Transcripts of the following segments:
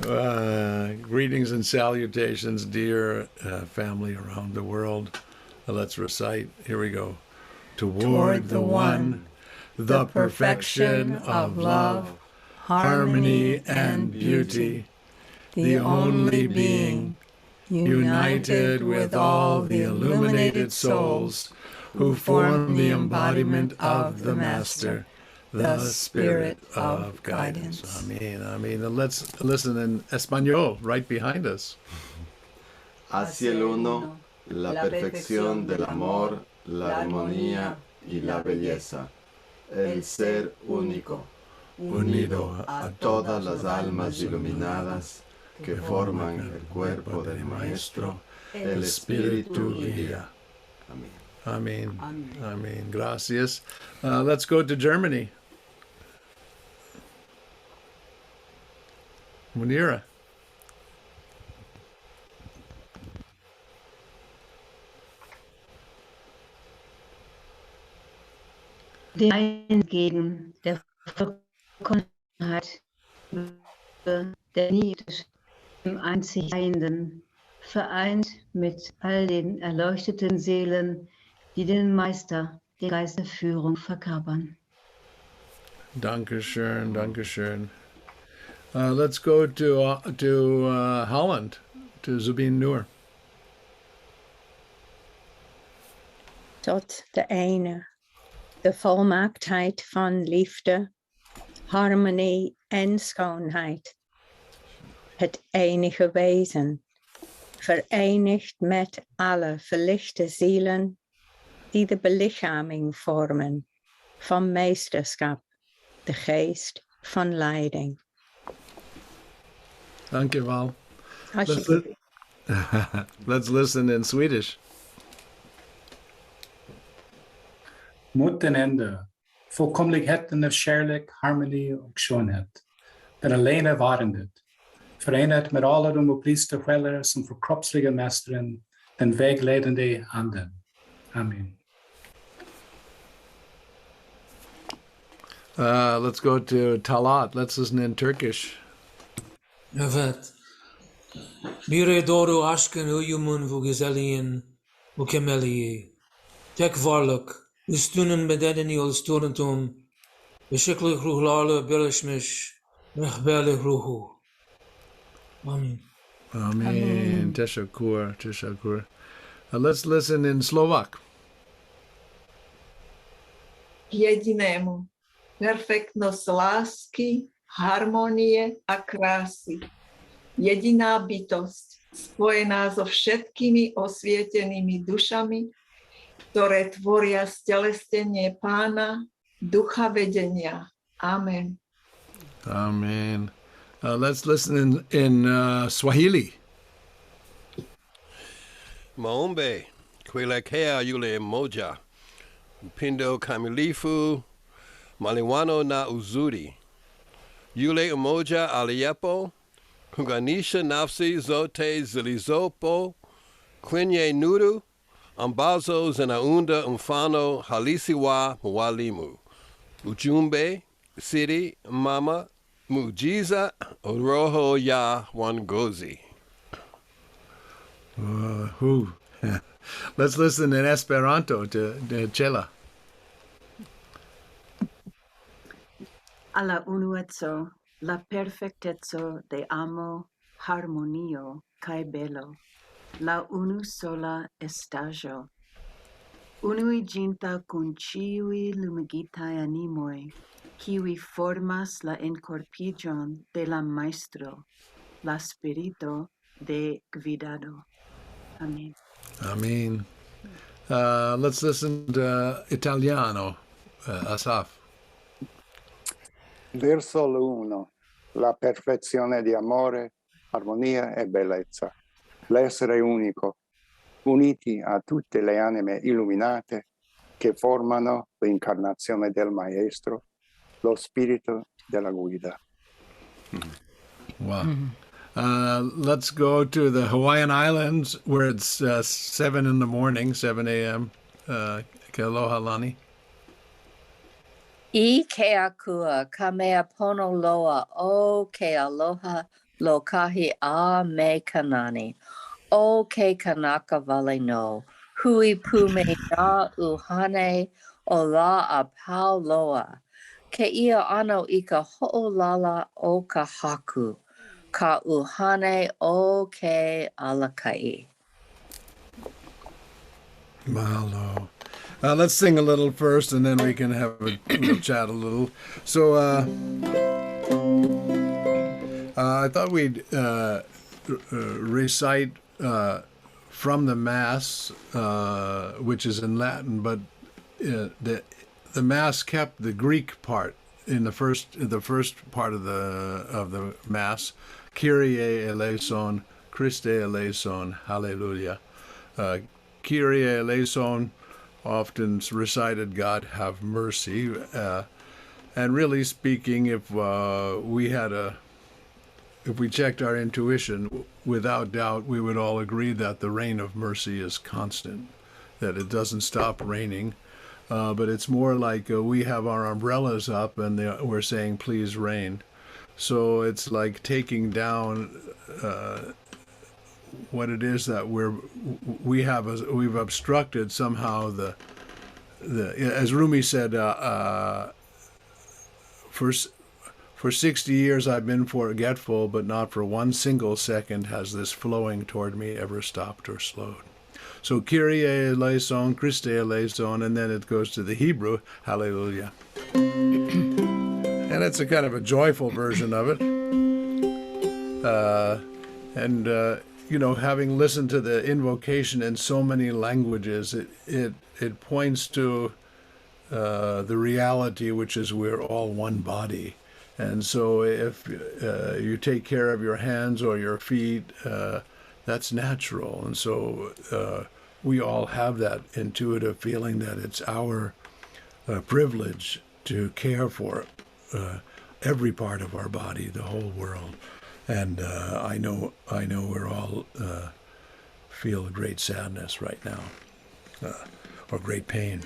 Greetings and salutations, dear family around the world. Let's recite. Here we go. Toward the one, the perfection of love, harmony and beauty, the only being, united with all the illuminated souls who form the embodiment of the Master, the Spirit of guidance. Amen, amen. And let's listen in Espanol right behind us. Hacia el uno, la perfección del amor, la armonía y la belleza, el ser único, unido a todas las almas iluminadas que forman el cuerpo del Maestro, el Espíritu guía. Amén. Amen. Amen. Gracias. Let's go to Germany. Munira. Den Eingeben der Vollkommenheit, der Nicht, dem einzig Seienden, vereint mit all den erleuchteten Seelen, die den Meister, den Geist der Führung verkörpern. Dankeschön, Dankeschön. Let's go to Holland, to Zubin Noor. Tot de ene, de volmaaktheid van liefde, harmonie en schoonheid. Het enige wezen, verenigd met alle verlichte zielen die de belichaming vormen van meesterschap, de geest van leiding. Dank je wel. Alsjeblieft. Let's listen in Swedish. Mot den ende, fullkomligheten av kärlek, harmoni och skönhet. Den alene varandet, förenat med alla de upplysta själar som förkroppsligar mästaren, den vägledande anden. Amen. Let's go to Talat. Let's listen in Turkish. Evet. Bir doğru aşkın uyumun bu güzelliğin mükemmeliği. Tek varlık, üstünün bedenini oluşturutum, ışıklı ruhlarla birleşmiş rehberlik ruhu. Amin. Amen. Teşekkür, teşekkür. Let's listen in Slovak. Jedinému. Perfektnosť lásky, harmonie a krásy. Jediná bytosť, spojená so všetkými osvietenými dušami, ktoré tvoria stelesnenie Pána, ducha vedenia. Amen. Amen. Let's listen in Swahili. Maombe, kuelekea yule mmoja, upendo kamilifu, maliwano na uzuri. Yule mmoja aliyepo, kuunganisha nafsi zote zilizopo kwenye nuru, ambazo zinaunda mfano halisi wa mwalimu. Ujumbe, siri, mama, muujiza, roho ya uongozi. Let's listen in Esperanto to Chela. Alla unueco, la perfecteco de amo, harmonio, kai bello, la unu sola estajo. Unui ginta cum ciui lumigitai animoi, kiwi formas la encorpigion de la maestro, la spirito de guidado. Amen. Amen. Let's listen to Italiano, Asaf. Verso l'uno, la perfezione di amore, armonia e bellezza, l'essere unico, uniti a tutte le anime illuminate che formano l'incarnazione del Maestro, lo spirito della guida. Wow. Let's go to the Hawaiian Islands where it's 7 in the morning, 7 a.m. Ke aloha, Lani. I ke akua ka mea pono loa o ke aloha lo kahi a me kanani, o ke kanaka vale no, hui pume na uhane o la a pau loa, ke ia ano I ka ho'olala o ka haku, ka uhane o ke alakai. Mahalo. Let's sing a little first, and then we can have we'll chat a little. So I thought we'd recite from the Mass, which is in Latin, but the Mass kept the Greek part in the first part of the Mass. Kyrie eleison, Christe eleison, Hallelujah. Kyrie eleison, often recited, God have mercy. And really speaking, if we checked our intuition, without doubt, we would all agree that the rain of mercy is constant, that it doesn't stop raining. But it's more like we have our umbrellas up and we're saying, please rain. So it's like taking down what it is that we've obstructed somehow the as Rumi said, for 60 years I've been forgetful, but not for one single second has this flowing toward me ever stopped or slowed. So Kyrie eleison, Christe eleison, and then it goes to the Hebrew, Hallelujah. And it's a kind of a joyful version of it. Having listened to the invocation in so many languages, it points to the reality, which is we're all one body. And so if you take care of your hands or your feet, that's natural. And so we all have that intuitive feeling that it's our privilege to care for every part of our body, the whole world. And I know we're all feel a great sadness right now, or great pain.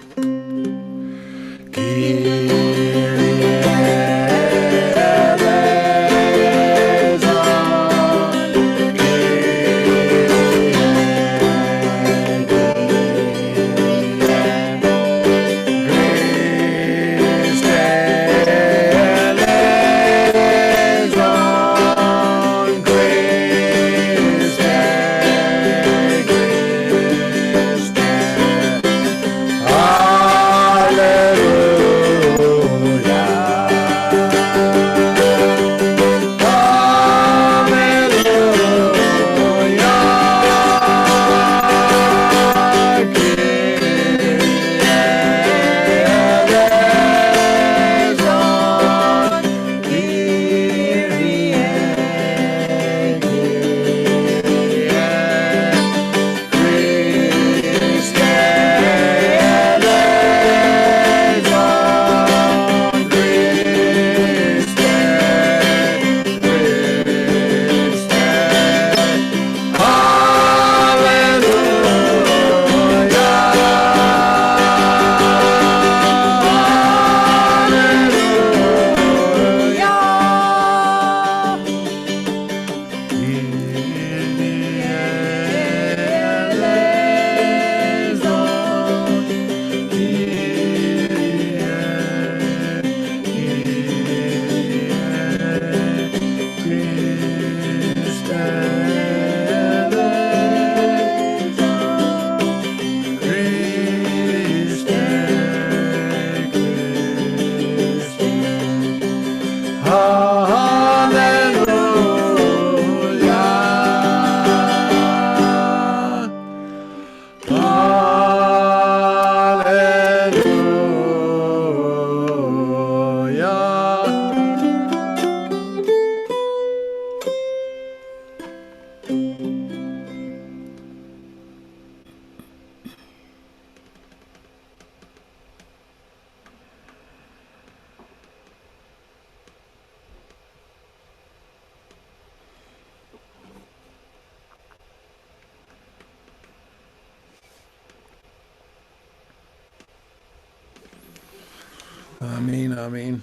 Amen, amen.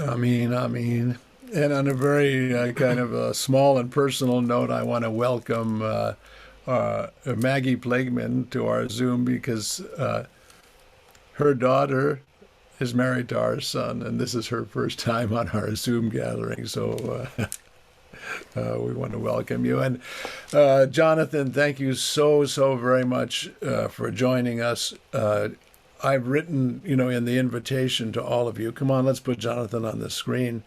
Amin, amin. And on a very kind of a small and personal note, I want to welcome Maggie Plagueman to our Zoom because her daughter is married to our son, and this is her first time on our Zoom gathering. So we want to welcome you. And Jonathan, thank you so very much for joining us. I've written, in the invitation to all of you, come on, let's put Jonathan on the screen,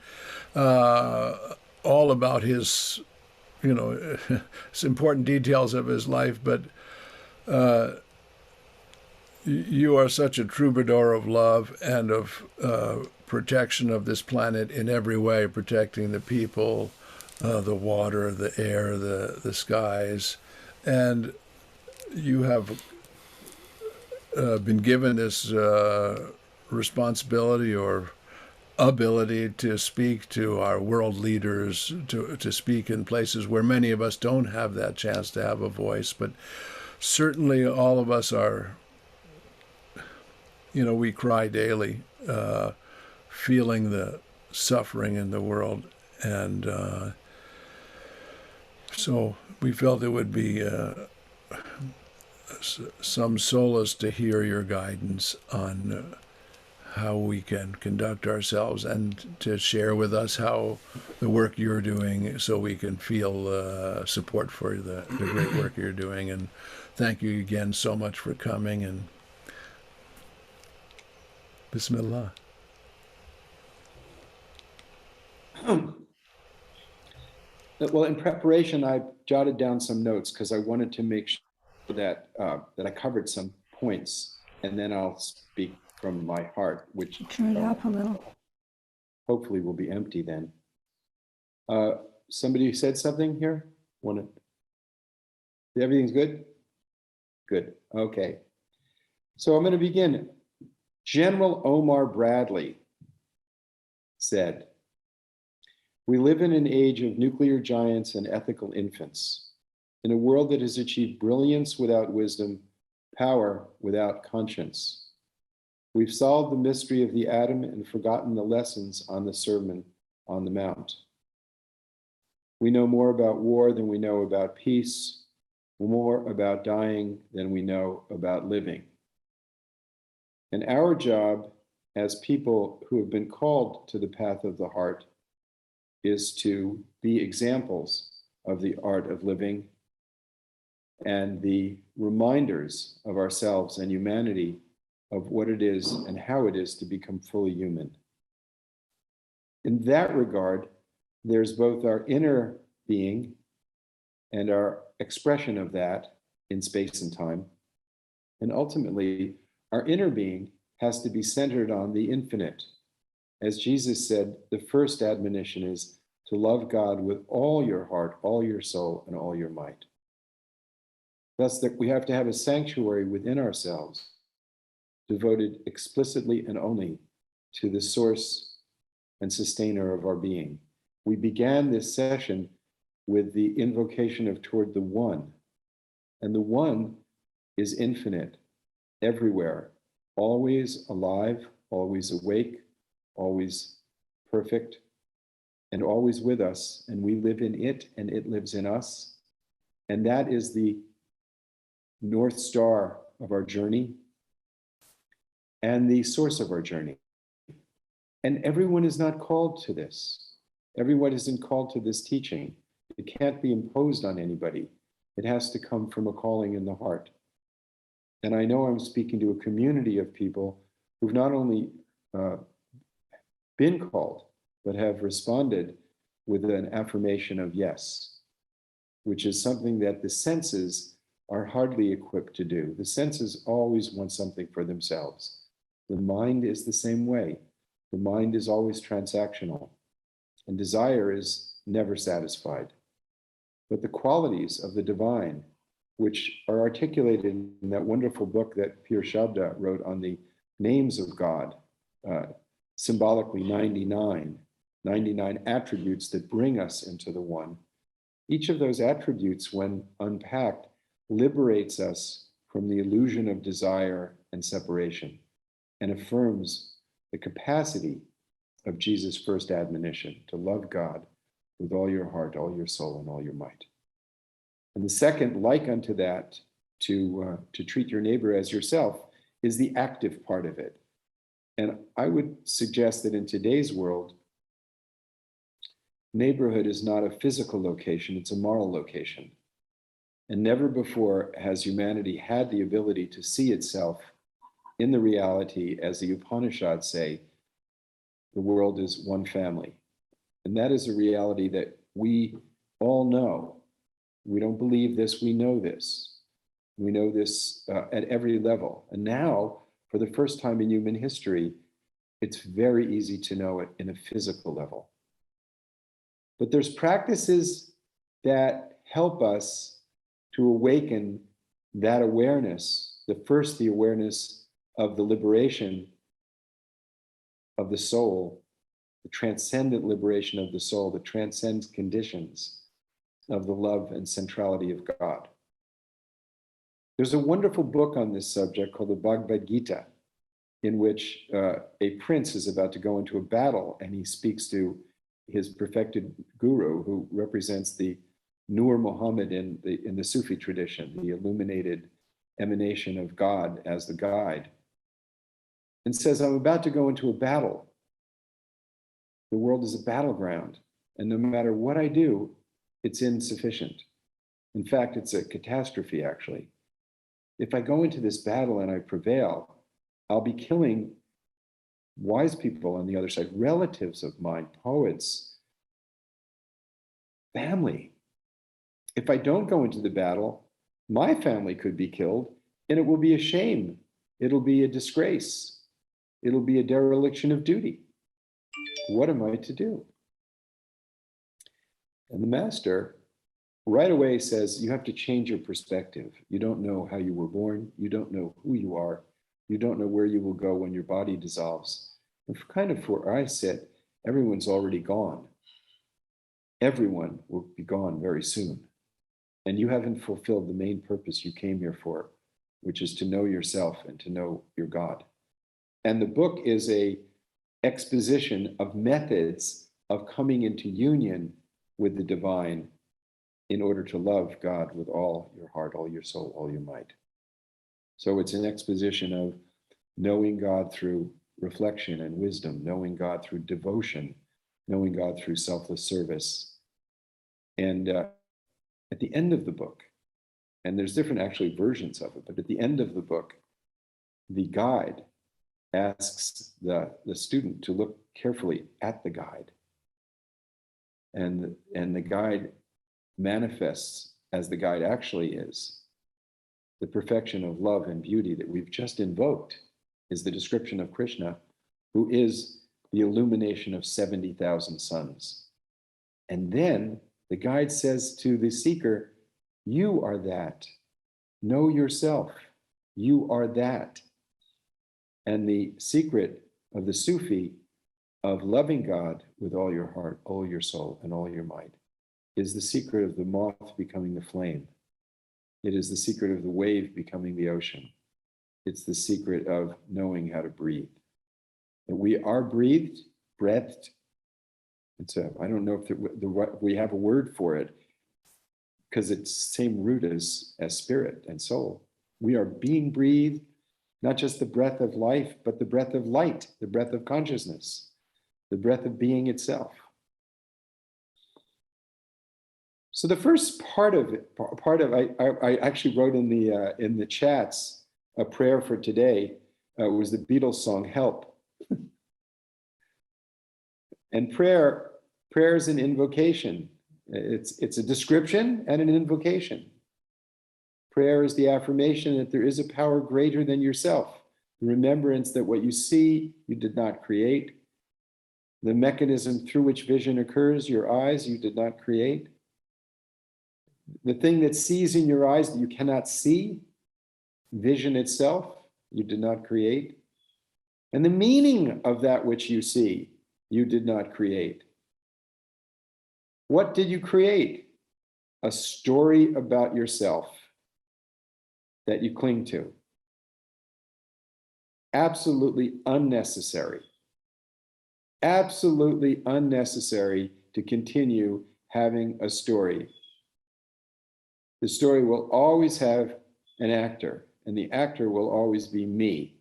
all about his, important details of his life, but you are such a troubadour of love and of protection of this planet in every way, protecting the people, the water, the air, the skies. And you have been given this responsibility or ability to speak to our world leaders, to speak in places where many of us don't have that chance to have a voice. But certainly all of us are, we cry daily, feeling the suffering in the world. And so we felt it would be some solace to hear your guidance on how we can conduct ourselves and to share with us how the work you're doing so we can feel support for the great work you're doing. And thank you again so much for coming, and Bismillah. Well, in preparation, I jotted down some notes because I wanted to make sure that I covered some points, and then I'll speak from my heart, which Turn it up a little. hopefully will be empty then. Somebody said something here? Everything's good? Good, okay. So I'm going to begin. General Omar Bradley said, "We live in an age of nuclear giants and ethical infants, in a world that has achieved brilliance without wisdom, power without conscience. We've solved the mystery of the atom and forgotten the lessons on the Sermon on the Mount. We know more about war than we know about peace, more about dying than we know about living. And our job as people who have been called to the path of the heart is to be examples of the art of living and the reminders of ourselves and humanity of what it is and how it is to become fully human. In that regard, there's both our inner being and our expression of that in space and time. And ultimately, our inner being has to be centered on the infinite. As Jesus said, the first admonition is to love God with all your heart, all your soul, and all your might. Thus, that we have to have a sanctuary within ourselves devoted explicitly and only to the source and sustainer of our being. We began this session with the invocation of toward the one, and the one is infinite, everywhere, always alive, always awake, always perfect, and always with us, and we live in it, and it lives in us. And that is the North Star of our journey and the source of our journey. And everyone is not called to this. Everyone isn't called to this teaching. It can't be imposed on anybody. It has to come from a calling in the heart. And I know I'm speaking to a community of people who've not only been called, but have responded with an affirmation of yes, which is something that the senses are hardly equipped to do. The senses always want something for themselves. The mind is the same way. The mind is always transactional, and desire is never satisfied. But the qualities of the divine, which are articulated in that wonderful book that Pir Shabda wrote on the names of God, symbolically 99 attributes that bring us into the one. Each of those attributes, when unpacked, liberates us from the illusion of desire and separation and affirms the capacity of Jesus' first admonition, to love God with all your heart, all your soul, and all your might. And the second, like unto that, to treat your neighbor as yourself, is the active part of it. And I would suggest that in today's world, neighborhood is not a physical location, it's a moral location. And never before has humanity had the ability to see itself in the reality, as the Upanishads say, the world is one family. And that is a reality that we all know. We don't believe this, we know this. We know this at every level. And now, for the first time in human history, it's very easy to know it in a physical level. But there's practices that help us to awaken that awareness. The awareness of the liberation of the soul, the transcendent liberation of the soul that transcends conditions of the love and centrality of God. There's a wonderful book on this subject called the Bhagavad Gita, in which a prince is about to go into a battle, and he speaks to his perfected guru, who represents the Nur Muhammad in the Sufi tradition, the illuminated emanation of God as the guide, and says, I'm about to go into a battle. The world is a battleground, and no matter what I do, it's insufficient. In fact, it's a catastrophe, actually. If I go into this battle and I prevail, I'll be killing wise people on the other side, relatives of mine, poets, family. If I don't go into the battle, my family could be killed, and it will be a shame. It'll be a disgrace. It'll be a dereliction of duty. What am I to do? And the master right away says, you have to change your perspective. You don't know how you were born. You don't know who you are. You don't know where you will go when your body dissolves. And for where I sit, everyone's already gone. Everyone will be gone very soon. And you haven't fulfilled the main purpose you came here for, which is to know yourself and to know your God. And the book is a exposition of methods of coming into union with the divine in order to love God with all your heart, all your soul, all your might. So it's an exposition of knowing God through reflection and wisdom, knowing God through devotion, knowing God through selfless service. And at the end of the book, and there's different actually versions of it, but at the end of the book, the guide asks the student to look carefully at the guide. And the guide manifests, as the guide actually is, the perfection of love and beauty that we've just invoked is the description of Krishna, who is the illumination of 70,000 suns. And then the guide says to the seeker, you are that. Know yourself. You are that. And the secret of the Sufi of loving God with all your heart, all your soul, and all your might is the secret of the moth becoming the flame. It is the secret of the wave becoming the ocean. It's the secret of knowing how to breathe. And we are breathed. I don't know if we have a word for it, because it's the same root as spirit and soul. We are being breathed, not just the breath of life, but the breath of light, the breath of consciousness, the breath of being itself. So the first part of it, I actually wrote in the chats a prayer for today. Was the Beatles song "Help," and prayer is an invocation. It's a description and an invocation. Prayer is the affirmation that there is a power greater than yourself. The remembrance that what you see, you did not create. The mechanism through which vision occurs, your eyes, you did not create. The thing that sees in your eyes that you cannot see, vision itself, you did not create. And the meaning of that which you see, you did not create. What did you create? A story about yourself that you cling to. Absolutely unnecessary. absolutely unnecessary to continue having a story. The story will always have an actor, and the actor will always be me.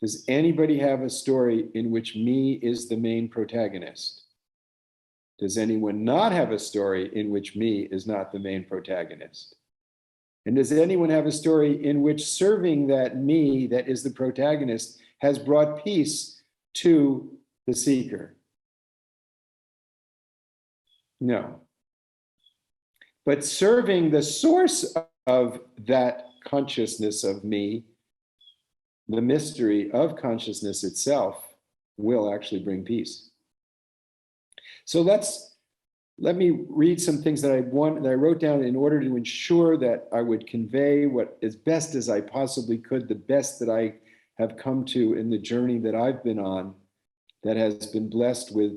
Does anybody have a story in which me is the main protagonist? Does anyone not have a story in which me is not the main protagonist? And does anyone have a story in which serving that me that is the protagonist has brought peace to the seeker? No. But serving the source of that consciousness of me, the mystery of consciousness itself, will actually bring peace. So let me read some things that I wrote down in order to ensure that I would convey what as best as I possibly could, the best that I have come to in the journey that I've been on, that has been blessed with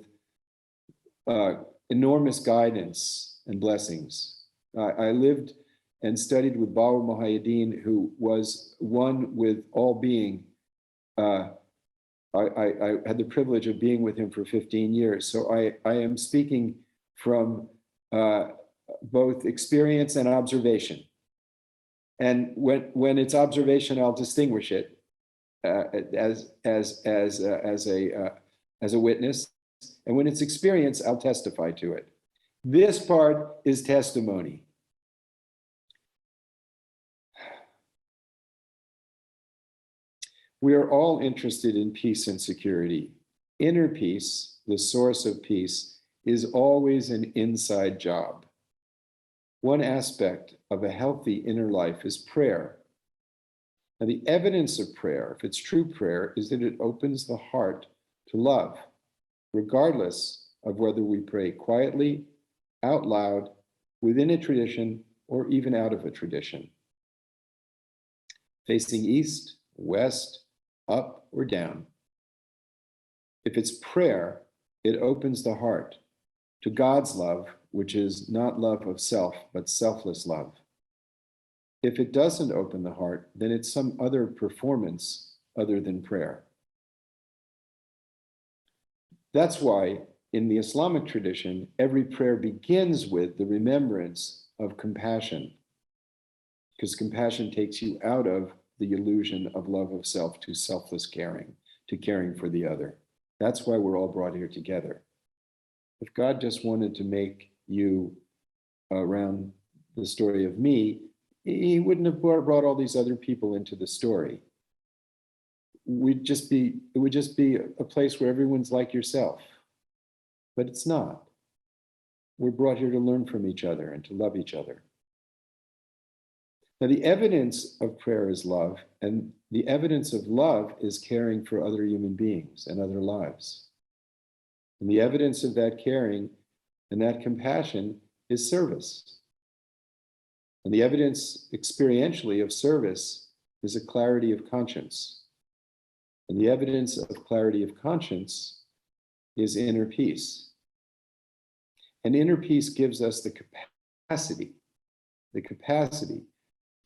enormous guidance and blessings. I lived and studied with Baba Muhayyiddin, who was one with all being. I had the privilege of being with him for 15 years. So I am speaking from both experience and observation. And when it's observation, I'll distinguish it as a witness. And when it's experience, I'll testify to it. This part is testimony. We are all interested in peace and security. Inner peace, the source of peace, is always an inside job. One aspect of a healthy inner life is prayer. Now, the evidence of prayer, if it's true prayer, is that it opens the heart to love, regardless of whether we pray quietly, out loud, within a tradition, or even out of a tradition. Facing east, west, up, or down. If it's prayer, it opens the heart to God's love, which is not love of self, but selfless love. If it doesn't open the heart, then it's some other performance other than prayer. That's why in the Islamic tradition, every prayer begins with the remembrance of compassion, because compassion takes you out of the illusion of love of self to selfless caring, to caring for the other. That's why we're all brought here together. If God just wanted to make you around the story of me, he wouldn't have brought all these other people into the story. It would just be a place where everyone's like yourself. But it's not. We're brought here to learn from each other and to love each other. Now, the evidence of prayer is love, and the evidence of love is caring for other human beings and other lives. And the evidence of that caring and that compassion is service. And the evidence experientially of service is a clarity of conscience. And the evidence of clarity of conscience is inner peace. And inner peace gives us the capacity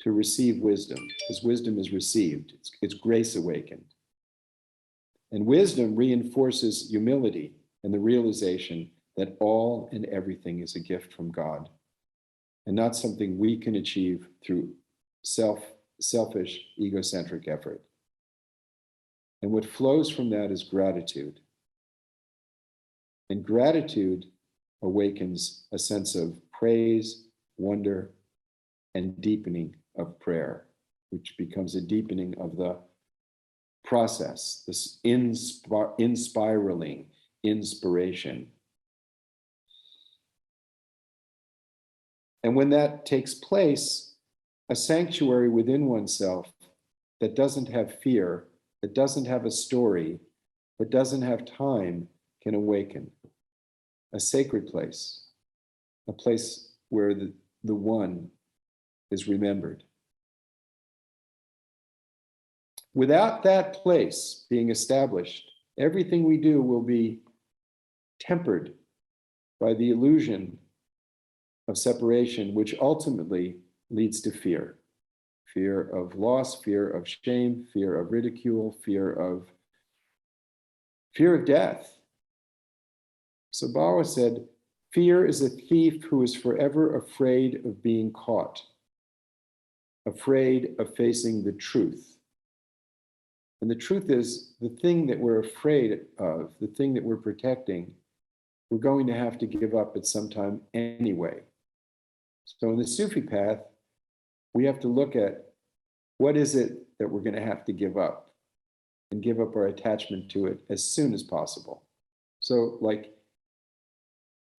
to receive wisdom, because wisdom is received, it's grace awakened. And wisdom reinforces humility and the realization that all and everything is a gift from God, and not something we can achieve through selfish, egocentric effort. And what flows from that is gratitude. And gratitude awakens a sense of praise, wonder, and deepening of prayer, which becomes a deepening of the process, this inspiraling inspiration. And when that takes place, a sanctuary within oneself that doesn't have fear, that doesn't have a story, that doesn't have time, can awaken. A sacred place, a place where the one is remembered. Without that place being established, everything we do will be tempered by the illusion of separation, which ultimately leads to fear. fear of loss, fear of shame, fear of ridicule, fear of death. So Bawa said, fear is a thief who is forever afraid of being caught, afraid of facing the truth. And the truth is, the thing that we're afraid of, the thing that we're protecting, we're going to have to give up at some time anyway. So in the Sufi path, we have to look at what is it that we're going to have to give up, and give up our attachment to it as soon as possible. So like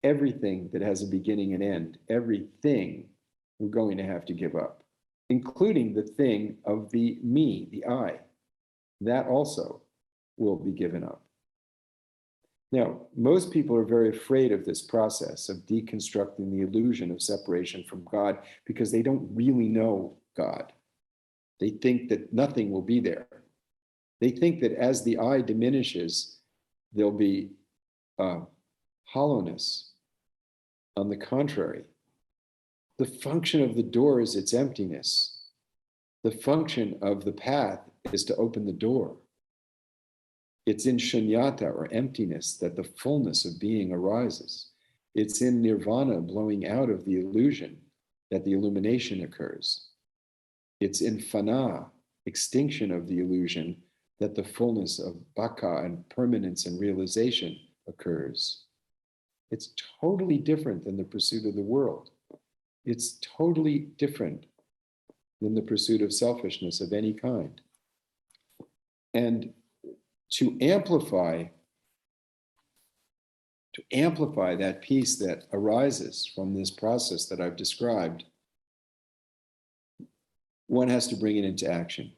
everything that has a beginning and end, everything we're going to have to give up, including the thing of the me, the I. That also will be given up. Now, most people are very afraid of this process of deconstructing the illusion of separation from God because they don't really know God. They think that nothing will be there. They think that as the I diminishes, there'll be hollowness. On the contrary, the function of the door is its emptiness. The function of the path is to open the door. It's in shunyata, or emptiness, that the fullness of being arises. It's in nirvana, blowing out of the illusion, that the illumination occurs. It's in fana, extinction of the illusion, that the fullness of baka and permanence and realization occurs. It's totally different than the pursuit of the world. It's totally different than the pursuit of selfishness of any kind. And to amplify that peace that arises from this process that I've described, one has to bring it into action,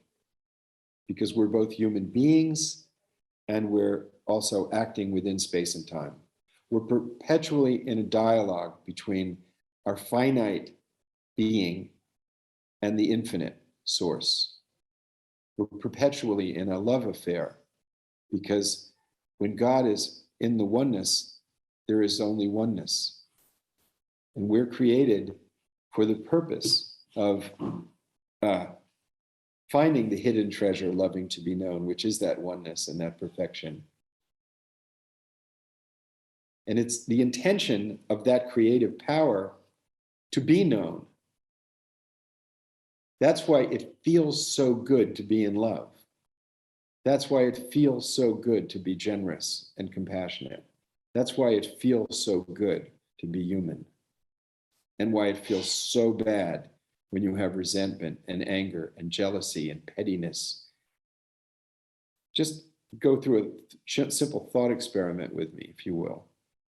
because we're both human beings and we're also acting within space and time. We're perpetually in a dialogue between our finite being and the infinite source. We're perpetually in a love affair, because when God is in the oneness, there is only oneness. And we're created for the purpose of finding the hidden treasure, loving to be known, which is that oneness and that perfection. And it's the intention of that creative power to be known. That's why it feels so good to be in love. That's why it feels so good to be generous and compassionate. That's why it feels so good to be human. And why it feels so bad when you have resentment and anger and jealousy and pettiness. Just go through a simple thought experiment with me, if you will.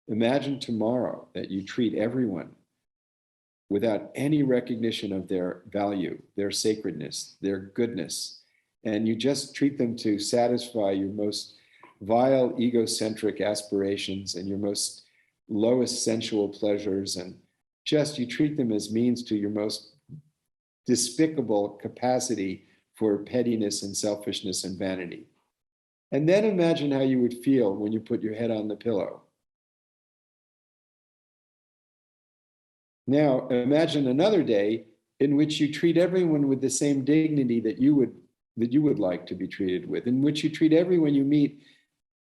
Imagine tomorrow that you treat everyone without any recognition of their value, their sacredness, their goodness, and you just treat them to satisfy your most vile egocentric aspirations and your most lowest sensual pleasures, and just you treat them as means to your most despicable capacity for pettiness and selfishness and vanity. And then imagine how you would feel when you put your head on the pillow. Now, imagine another day in which you treat everyone with the same dignity that you would like to be treated with, in which you treat everyone you meet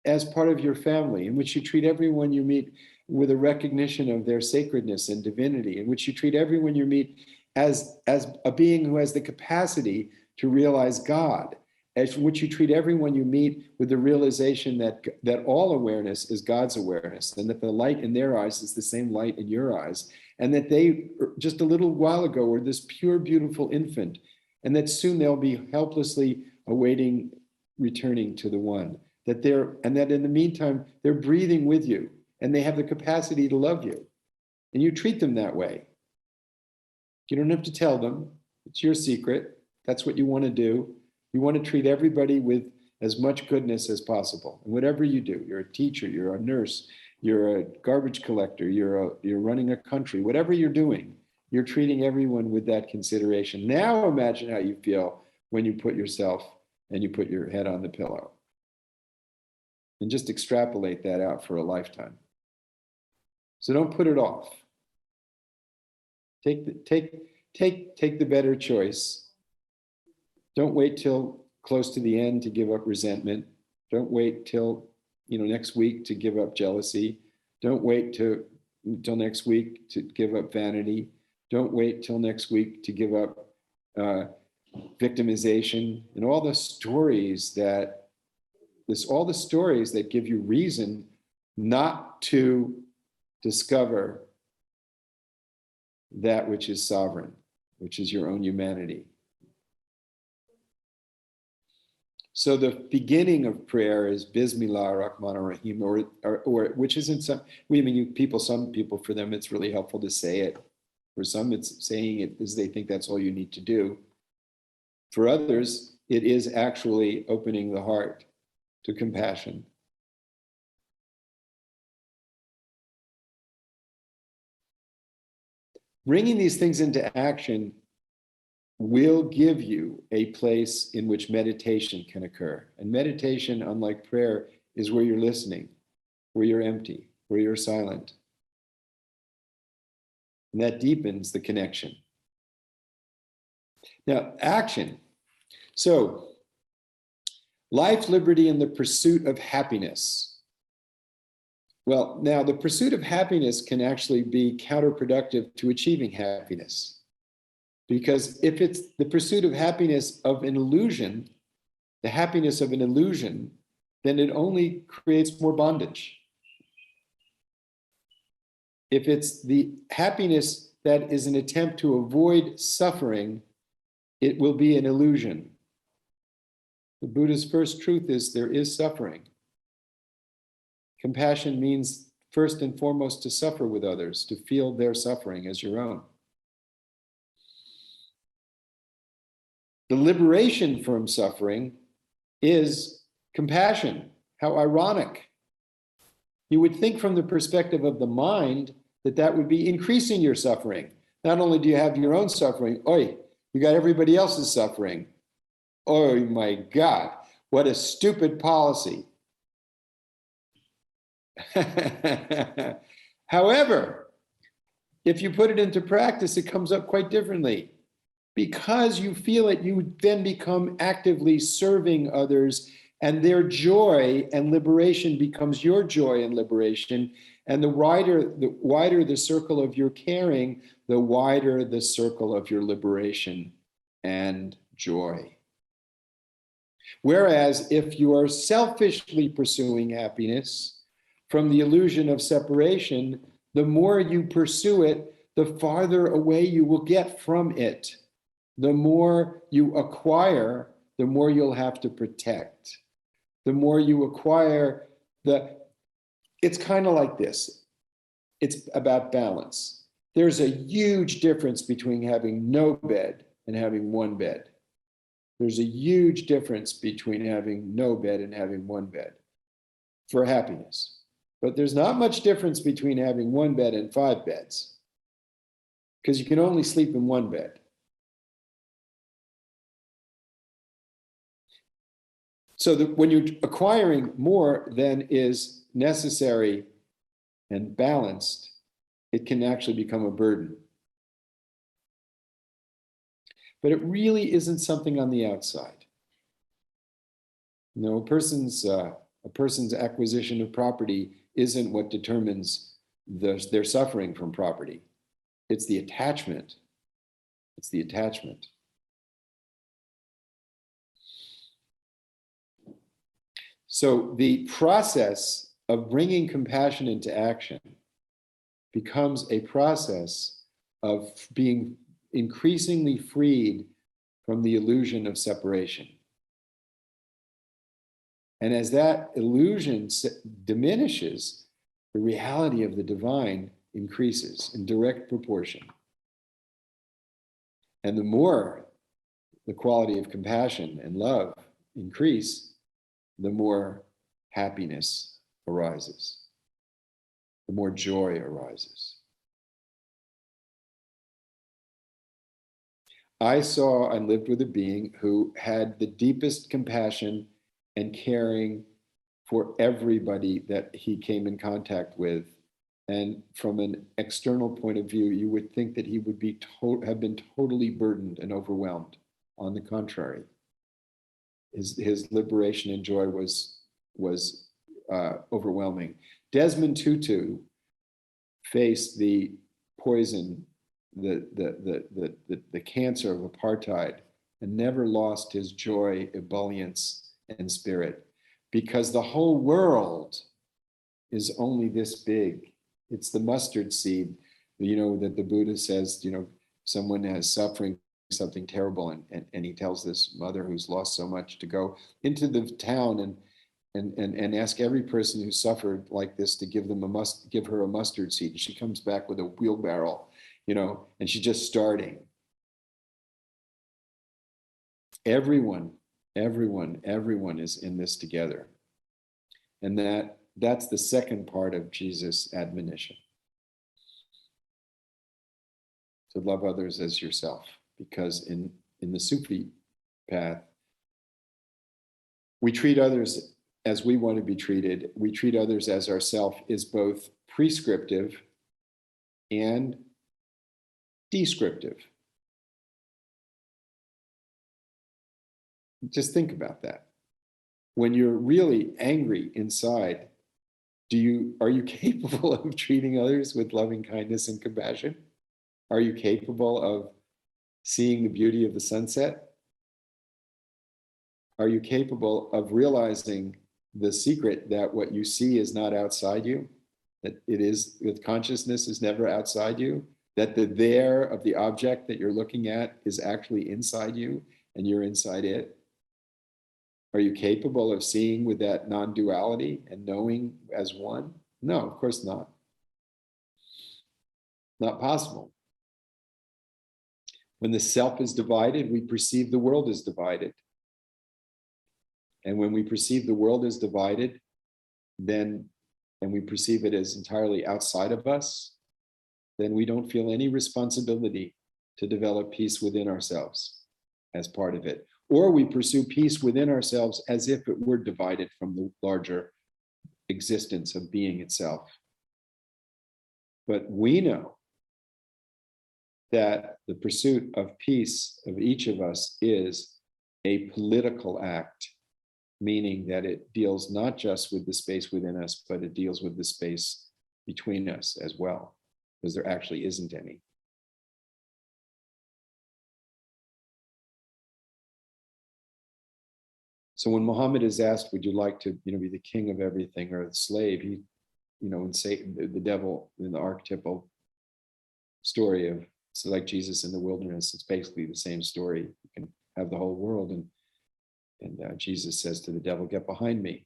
as part of your family, in which you treat everyone you meet with a recognition of their sacredness and divinity, in which you treat everyone you meet as a being who has the capacity to realize God, as which you treat everyone you meet with the realization that all awareness is God's awareness, and that the light in their eyes is the same light in your eyes, and that they just a little while ago were this pure, beautiful infant, and that soon they'll be helplessly awaiting returning to the one, and that in the meantime, they're breathing with you, and they have the capacity to love you, and you treat them that way. You don't have to tell them. It's your secret. That's what you want to do. You want to treat everybody with as much goodness as possible. And whatever you do, you're a teacher, you're a nurse, you're a garbage collector, you're running a country, whatever you're doing, you're treating everyone with that consideration. Now imagine how you feel when you put yourself and you put your head on the pillow. And just extrapolate that out for a lifetime. So don't put it off. Take the better choice Don't wait till close to the end to give up resentment. Don't wait till next week to give up jealousy. Don't wait till next week to give up vanity. Don't wait till next week to give up victimization and all the stories that give you reason not to discover that which is sovereign, which is your own humanity. So the beginning of prayer is Bismillah Rahman Rahim, or which isn't some people, for them it's really helpful to say it. For some, it's saying it as they think that's all you need to do. For others, it is actually opening the heart to compassion. Bringing these things into action will give you a place in which meditation can occur. And meditation, unlike prayer, is where you're listening, where you're empty, where you're silent. And that deepens the connection. Now, action. So, life, liberty, and the pursuit of happiness. Well, now the pursuit of happiness can actually be counterproductive to achieving happiness. Because if it's the pursuit of happiness of an illusion, the happiness of an illusion, then it only creates more bondage. If it's the happiness that is an attempt to avoid suffering, it will be an illusion. The Buddha's first truth is there is suffering. Compassion means first and foremost to suffer with others, to feel their suffering as your own. The liberation from suffering is compassion. How ironic. You would think from the perspective of the mind that would be increasing your suffering. Not only do you have your own suffering, you got everybody else's suffering. Oh my God, what a stupid policy. However, if you put it into practice, it comes up quite differently. Because you feel it, you then become actively serving others, and their joy and liberation becomes your joy and liberation. And the wider the circle of your caring, the wider the circle of your liberation and joy. Whereas if you are selfishly pursuing happiness from the illusion of separation, the more you pursue it, the farther away you will get from it. The more you acquire, the more you'll have to protect. The more you acquire, it's kind of like this. It's about balance. There's a huge difference between having no bed and having one bed. There's a huge difference between having no bed and having one bed for happiness. But there's not much difference between having one bed and 5 beds, because you can only sleep in one bed. So that when you're acquiring more than is necessary and balanced, it can actually become a burden. But it really isn't something on the outside. A person's acquisition of property isn't what determines their suffering from property. It's the attachment. It's the attachment. So the process of bringing compassion into action becomes a process of being increasingly freed from the illusion of separation. And as that illusion diminishes, the reality of the divine increases in direct proportion. And the more the quality of compassion and love increase, the more happiness arises, the more joy arises. I saw and lived with a being who had the deepest compassion and caring for everybody that he came in contact with. And from an external point of view, you would think that he would have been totally burdened and overwhelmed. On the contrary, his liberation and joy was overwhelming. Desmond Tutu faced the poison, the cancer of apartheid, and never lost his joy, ebullience, and spirit, because the whole world is only this big. It's the mustard seed, that the Buddha says, someone has suffering something terrible, and he tells this mother who's lost so much to go into the town and ask every person who suffered like this to give her a mustard seed. And she comes back with a wheelbarrow, and she's just starting. Everyone is in this together. And that's the second part of Jesus' admonition. To love others as yourself. Because in the Sufi path, we treat others as we want to be treated. We treat others as ourself is both prescriptive and descriptive. Just think about that. When you're really angry inside, are you capable of treating others with loving kindness and compassion? Are you capable of seeing the beauty of the sunset? Are you capable of realizing the secret that what you see is not outside you? That consciousness is never outside you? That the there of the object that you're looking at is actually inside you and you're inside it? Are you capable of seeing with that non-duality and knowing as one? No, of course not. Not possible. When the self is divided, we perceive the world is divided. And when we perceive the world is divided, and we perceive it as entirely outside of us, then we don't feel any responsibility to develop peace within ourselves as part of it. Or we pursue peace within ourselves as if it were divided from the larger existence of being itself. But we know that the pursuit of peace of each of us is a political act, meaning that it deals not just with the space within us, but it deals with the space between us as well, because there actually isn't any. So when Muhammad is asked, would you like to be the king of everything or the slave, he, and Satan, the devil, in the archetypal story of, so like Jesus in the wilderness, it's basically the same story. You can have the whole world, and Jesus says to the devil, get behind me.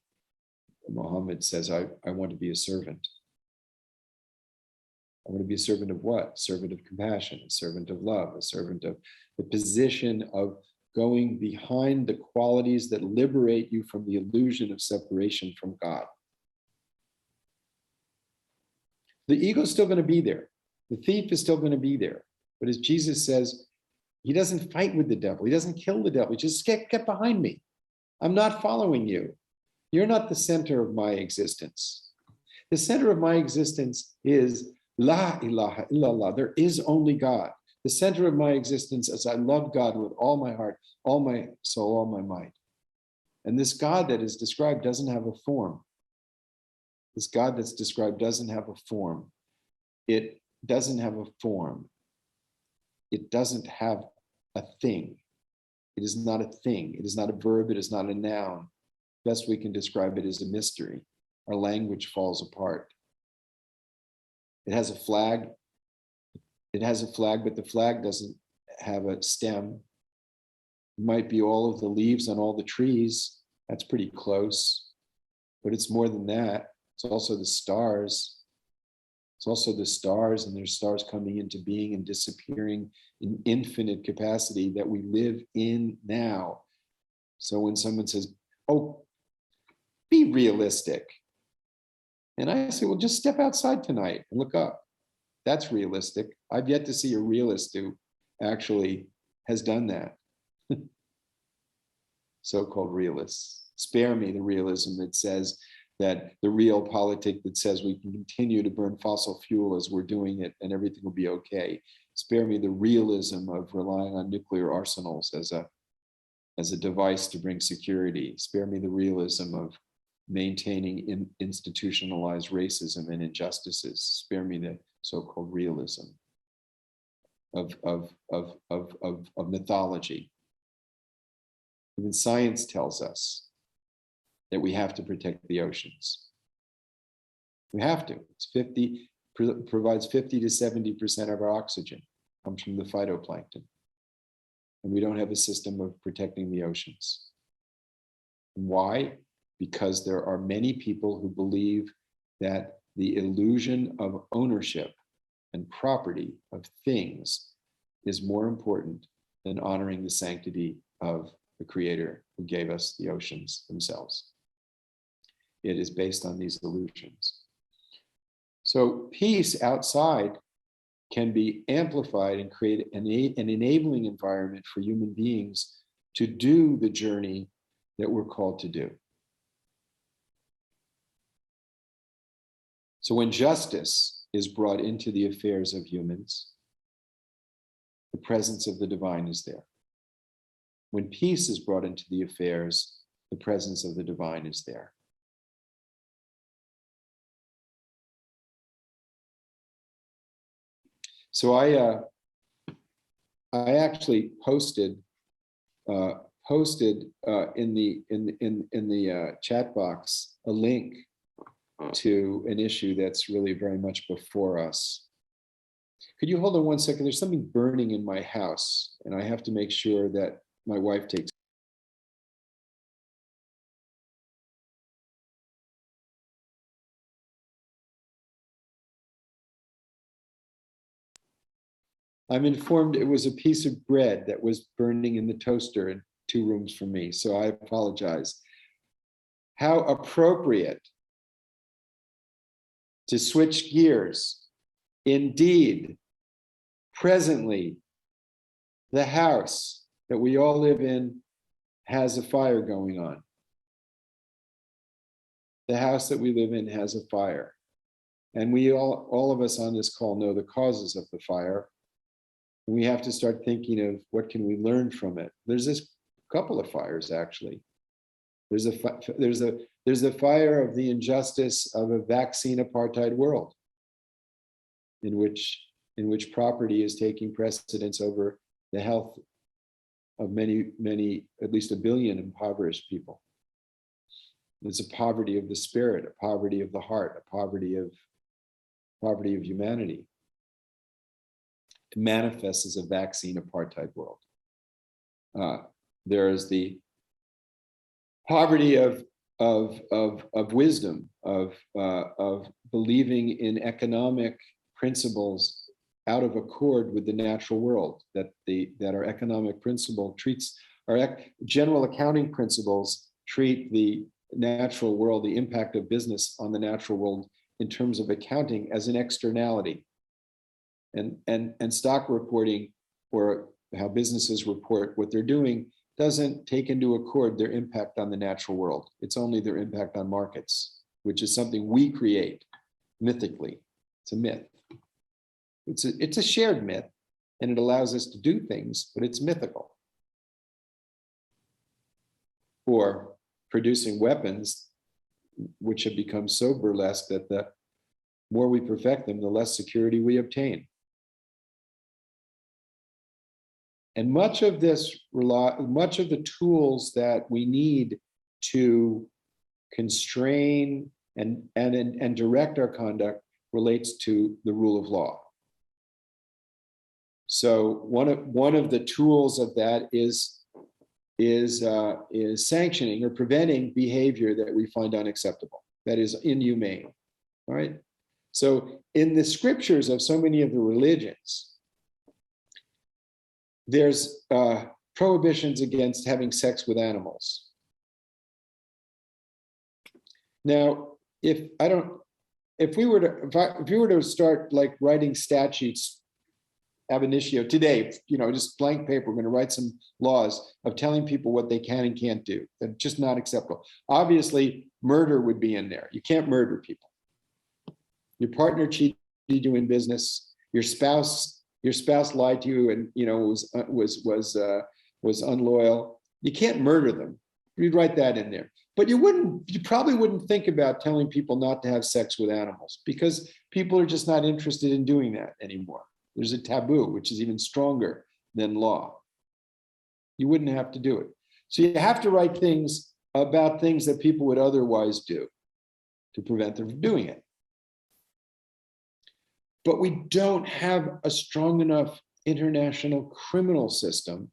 And Muhammad says, I want to be a servant. I want to be a servant of what? Servant of compassion, a servant of love, a servant of the position of going behind the qualities that liberate you from the illusion of separation from God. The ego is still going to be there. The thief is still going to be there. But as Jesus says, he doesn't fight with the devil. He doesn't kill the devil. He just get behind me. I'm not following you. You're not the center of my existence. The center of my existence is La ilaha illallah. There is only God. The center of my existence is I love God with all my heart, all my soul, all my might. And this God that is described doesn't have a form. This God that's described doesn't have a form. It doesn't have a form. It doesn't have a thing. It is not a thing. It is not a verb. It is not a noun. Best we can describe it as a mystery. Our language falls apart. It has a flag. It has a flag, but the flag doesn't have a stem. It might be all of the leaves on all the trees. That's pretty close. But it's more than that. It's also the stars. It's also the stars, and there's stars coming into being and disappearing in infinite capacity that we live in now. So when someone says, oh, be realistic. And I say, well, just step outside tonight and look up. That's realistic. I've yet to see a realist who actually has done that. So-called realists. Spare me the realism that says that the real politic that says we can continue to burn fossil fuel as we're doing it and everything will be okay. Spare me the realism of relying on nuclear arsenals as as a device to bring security. Spare me the realism of maintaining institutionalized racism and injustices. Spare me the so-called realism of mythology. Even science tells us that we have to protect the oceans. We have to. Provides 50 to 70% of our oxygen, comes from the phytoplankton. And we don't have a system of protecting the oceans. Why? Because there are many people who believe that the illusion of ownership and property of things is more important than honoring the sanctity of the Creator who gave us the oceans themselves. It is based on these illusions. So peace outside can be amplified and create an enabling environment for human beings to do the journey that we're called to do. So when justice is brought into the affairs of humans, the presence of the divine is there. When peace is brought into the affairs, the presence of the divine is there. So I actually posted in the chat box a link to an issue that's really very much before us. Could you hold on 1 second? There's something burning in my house, and I have to make sure that my wife takes. I'm informed it was a piece of bread that was burning in the toaster in 2 rooms from me, so I apologize. How appropriate to switch gears. Indeed, presently, the house that we all live in has a fire going on. The house that we live in has a fire. And we all of us on this call know the causes of the fire. And we have to start thinking of what can we learn from it. There's this couple of fires, actually. There's the fire of the injustice of a vaccine apartheid world, in which property is taking precedence over the health of many, at least 1 billion impoverished people. There's a poverty of the spirit, a poverty of the heart, a poverty of humanity. It manifests as a vaccine apartheid world. There is the poverty of wisdom, of believing in economic principles out of accord with the natural world, that our economic principle treats, our general accounting principles treat the natural world, the impact of business on the natural world in terms of accounting as an externality. And stock reporting, or how businesses report what they're doing, doesn't take into accord their impact on the natural world. It's only their impact on markets, which is something we create mythically. It's a myth. It's a shared myth, and it allows us to do things, but it's mythical. Or producing weapons, which have become so burlesque that the more we perfect them, the less security we obtain. And much of the tools that we need to constrain and direct our conduct relates to the rule of law. So one of the tools of that is sanctioning or preventing behavior that we find unacceptable, that is inhumane. All right. So in the scriptures of so many of the religions, there's prohibitions against having sex with animals. Now, if we were to start like writing statutes ab initio today, just blank paper, we're going to write some laws of telling people what they can and can't do. That's just not acceptable. Obviously, murder would be in there. You can't murder people. Your partner cheated you in business. Your spouse lied to you and was unloyal. You can't murder them. You'd write that in there. But you probably wouldn't think about telling people not to have sex with animals because people are just not interested in doing that anymore. There's a taboo, which is even stronger than law. You wouldn't have to do it. So you have to write things about things that people would otherwise do to prevent them from doing it. But we don't have a strong enough international criminal system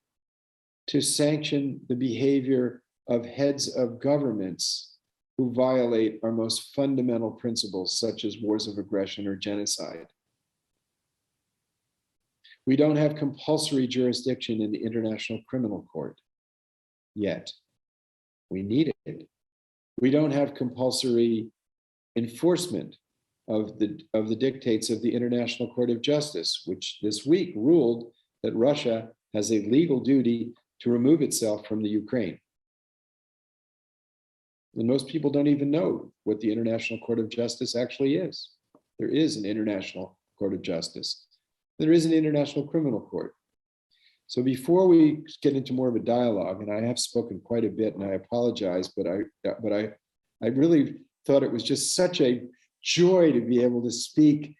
to sanction the behavior of heads of governments who violate our most fundamental principles, such as wars of aggression or genocide. We don't have compulsory jurisdiction in the International Criminal Court yet. We need it. We don't have compulsory enforcement of the dictates of the International Court of Justice, which this week ruled that Russia has a legal duty to remove itself from the Ukraine. And most people don't even know what the International Court of Justice actually is. There is an International Court of Justice. There is an International Criminal Court. So before we get into more of a dialogue, and I have spoken quite a bit, and I apologize, but I really thought it was just such a joy to be able to speak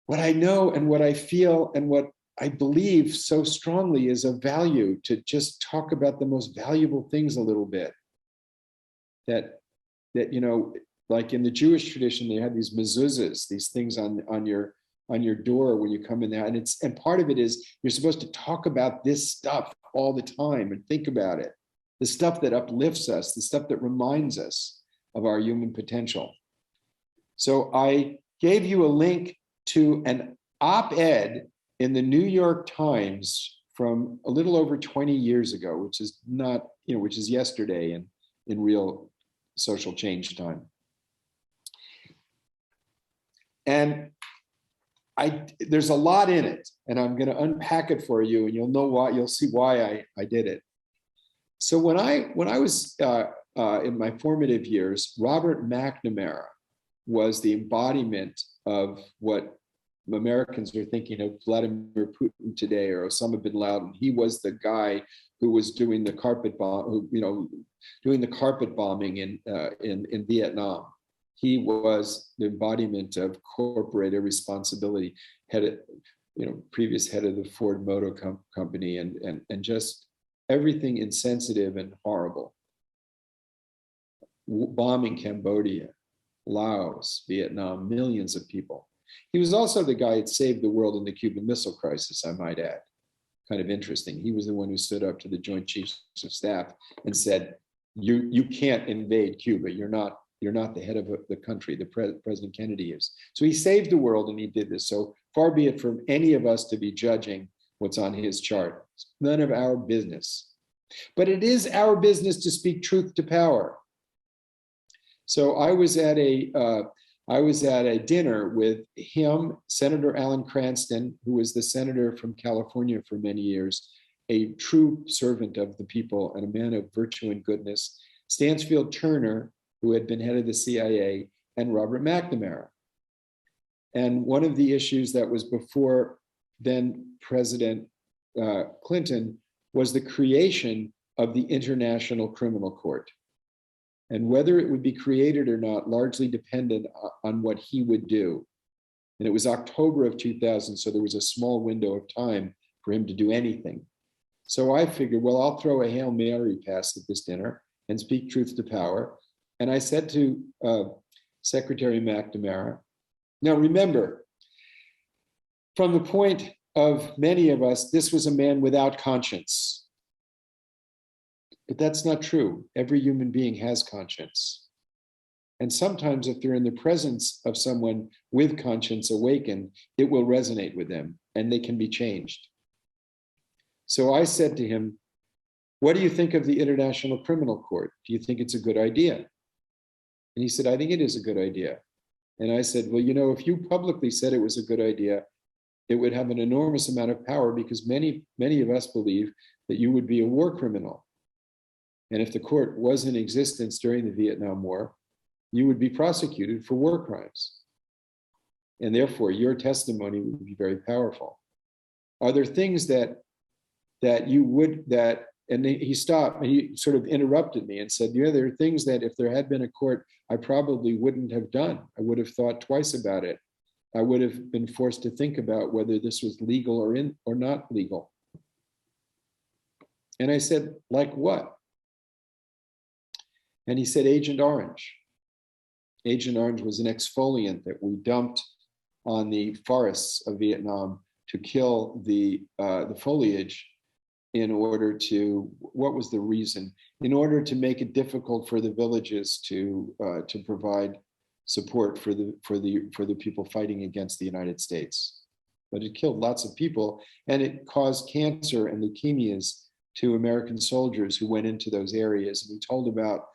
what I know and what I feel and what I believe so strongly is of value, to just talk about the most valuable things a little bit. That you know, like in the Jewish tradition, they had these mezuzahs, these things on your door when you come in there, and part of it is you're supposed to talk about this stuff all the time and think about it, the stuff that uplifts us, the stuff that reminds us of our human potential. So I gave you a link to an op-ed in the New York Times from a little over 20 years ago, which is not, you know, which is yesterday in real social change time. And there's a lot in it, and I'm going to unpack it for you, and you'll know why. You'll see why I did it. So when I was in my formative years, Robert McNamara was the embodiment of what Americans are thinking of Vladimir Putin today, or Osama bin Laden. He was the guy who was doing the carpet bomb, doing the carpet bombing in Vietnam. He was the embodiment of corporate irresponsibility, previous head of the Ford Motor Company, and just everything insensitive and horrible. Bombing Cambodia, Laos, Vietnam, millions of people. He was also the guy that saved the world in the Cuban Missile Crisis, I might add. Kind of interesting. He was the one who stood up to the Joint Chiefs of Staff and said, "You can't invade Cuba. You're not the head of the country. President Kennedy is." So he saved the world, and he did this. So far be it from any of us to be judging what's on his chart. It's none of our business. But it is our business to speak truth to power. So I was at a dinner with him, Senator Alan Cranston, who was the senator from California for many years, a true servant of the people and a man of virtue and goodness, Stansfield Turner, who had been head of the CIA, and Robert McNamara. And one of the issues that was before then President Clinton was the creation of the International Criminal Court. And whether it would be created or not largely depended on what he would do. And it was October of 2000, so there was a small window of time for him to do anything. So I figured, well, I'll throw a Hail Mary pass at this dinner and speak truth to power. And I said to Secretary McNamara, now remember, from the point of many of us, this was a man without conscience. But that's not true. Every human being has conscience. And sometimes if they're in the presence of someone with conscience awakened, it will resonate with them and they can be changed. So I said to him, what do you think of the International Criminal Court? Do you think it's a good idea? And he said, I think it is a good idea. And I said, well, you know, if you publicly said it was a good idea, it would have an enormous amount of power because many of us believe that you would be a war criminal. And if the court was in existence during the Vietnam War, you would be prosecuted for war crimes. And therefore, your testimony would be very powerful. Are there things that and he stopped and he sort of interrupted me and said, yeah, there are things that if there had been a court, I probably wouldn't have done. I would have thought twice about it. I would have been forced to think about whether this was legal or not legal. And I said, like what? And he said, Agent Orange. Agent Orange was an exfoliant that we dumped on the forests of Vietnam to kill the foliage in order to, what was the reason? In order to make it difficult for the villages to provide support for the people fighting against the United States. But it killed lots of people, and it caused cancer and leukemias to American soldiers who went into those areas. And he told about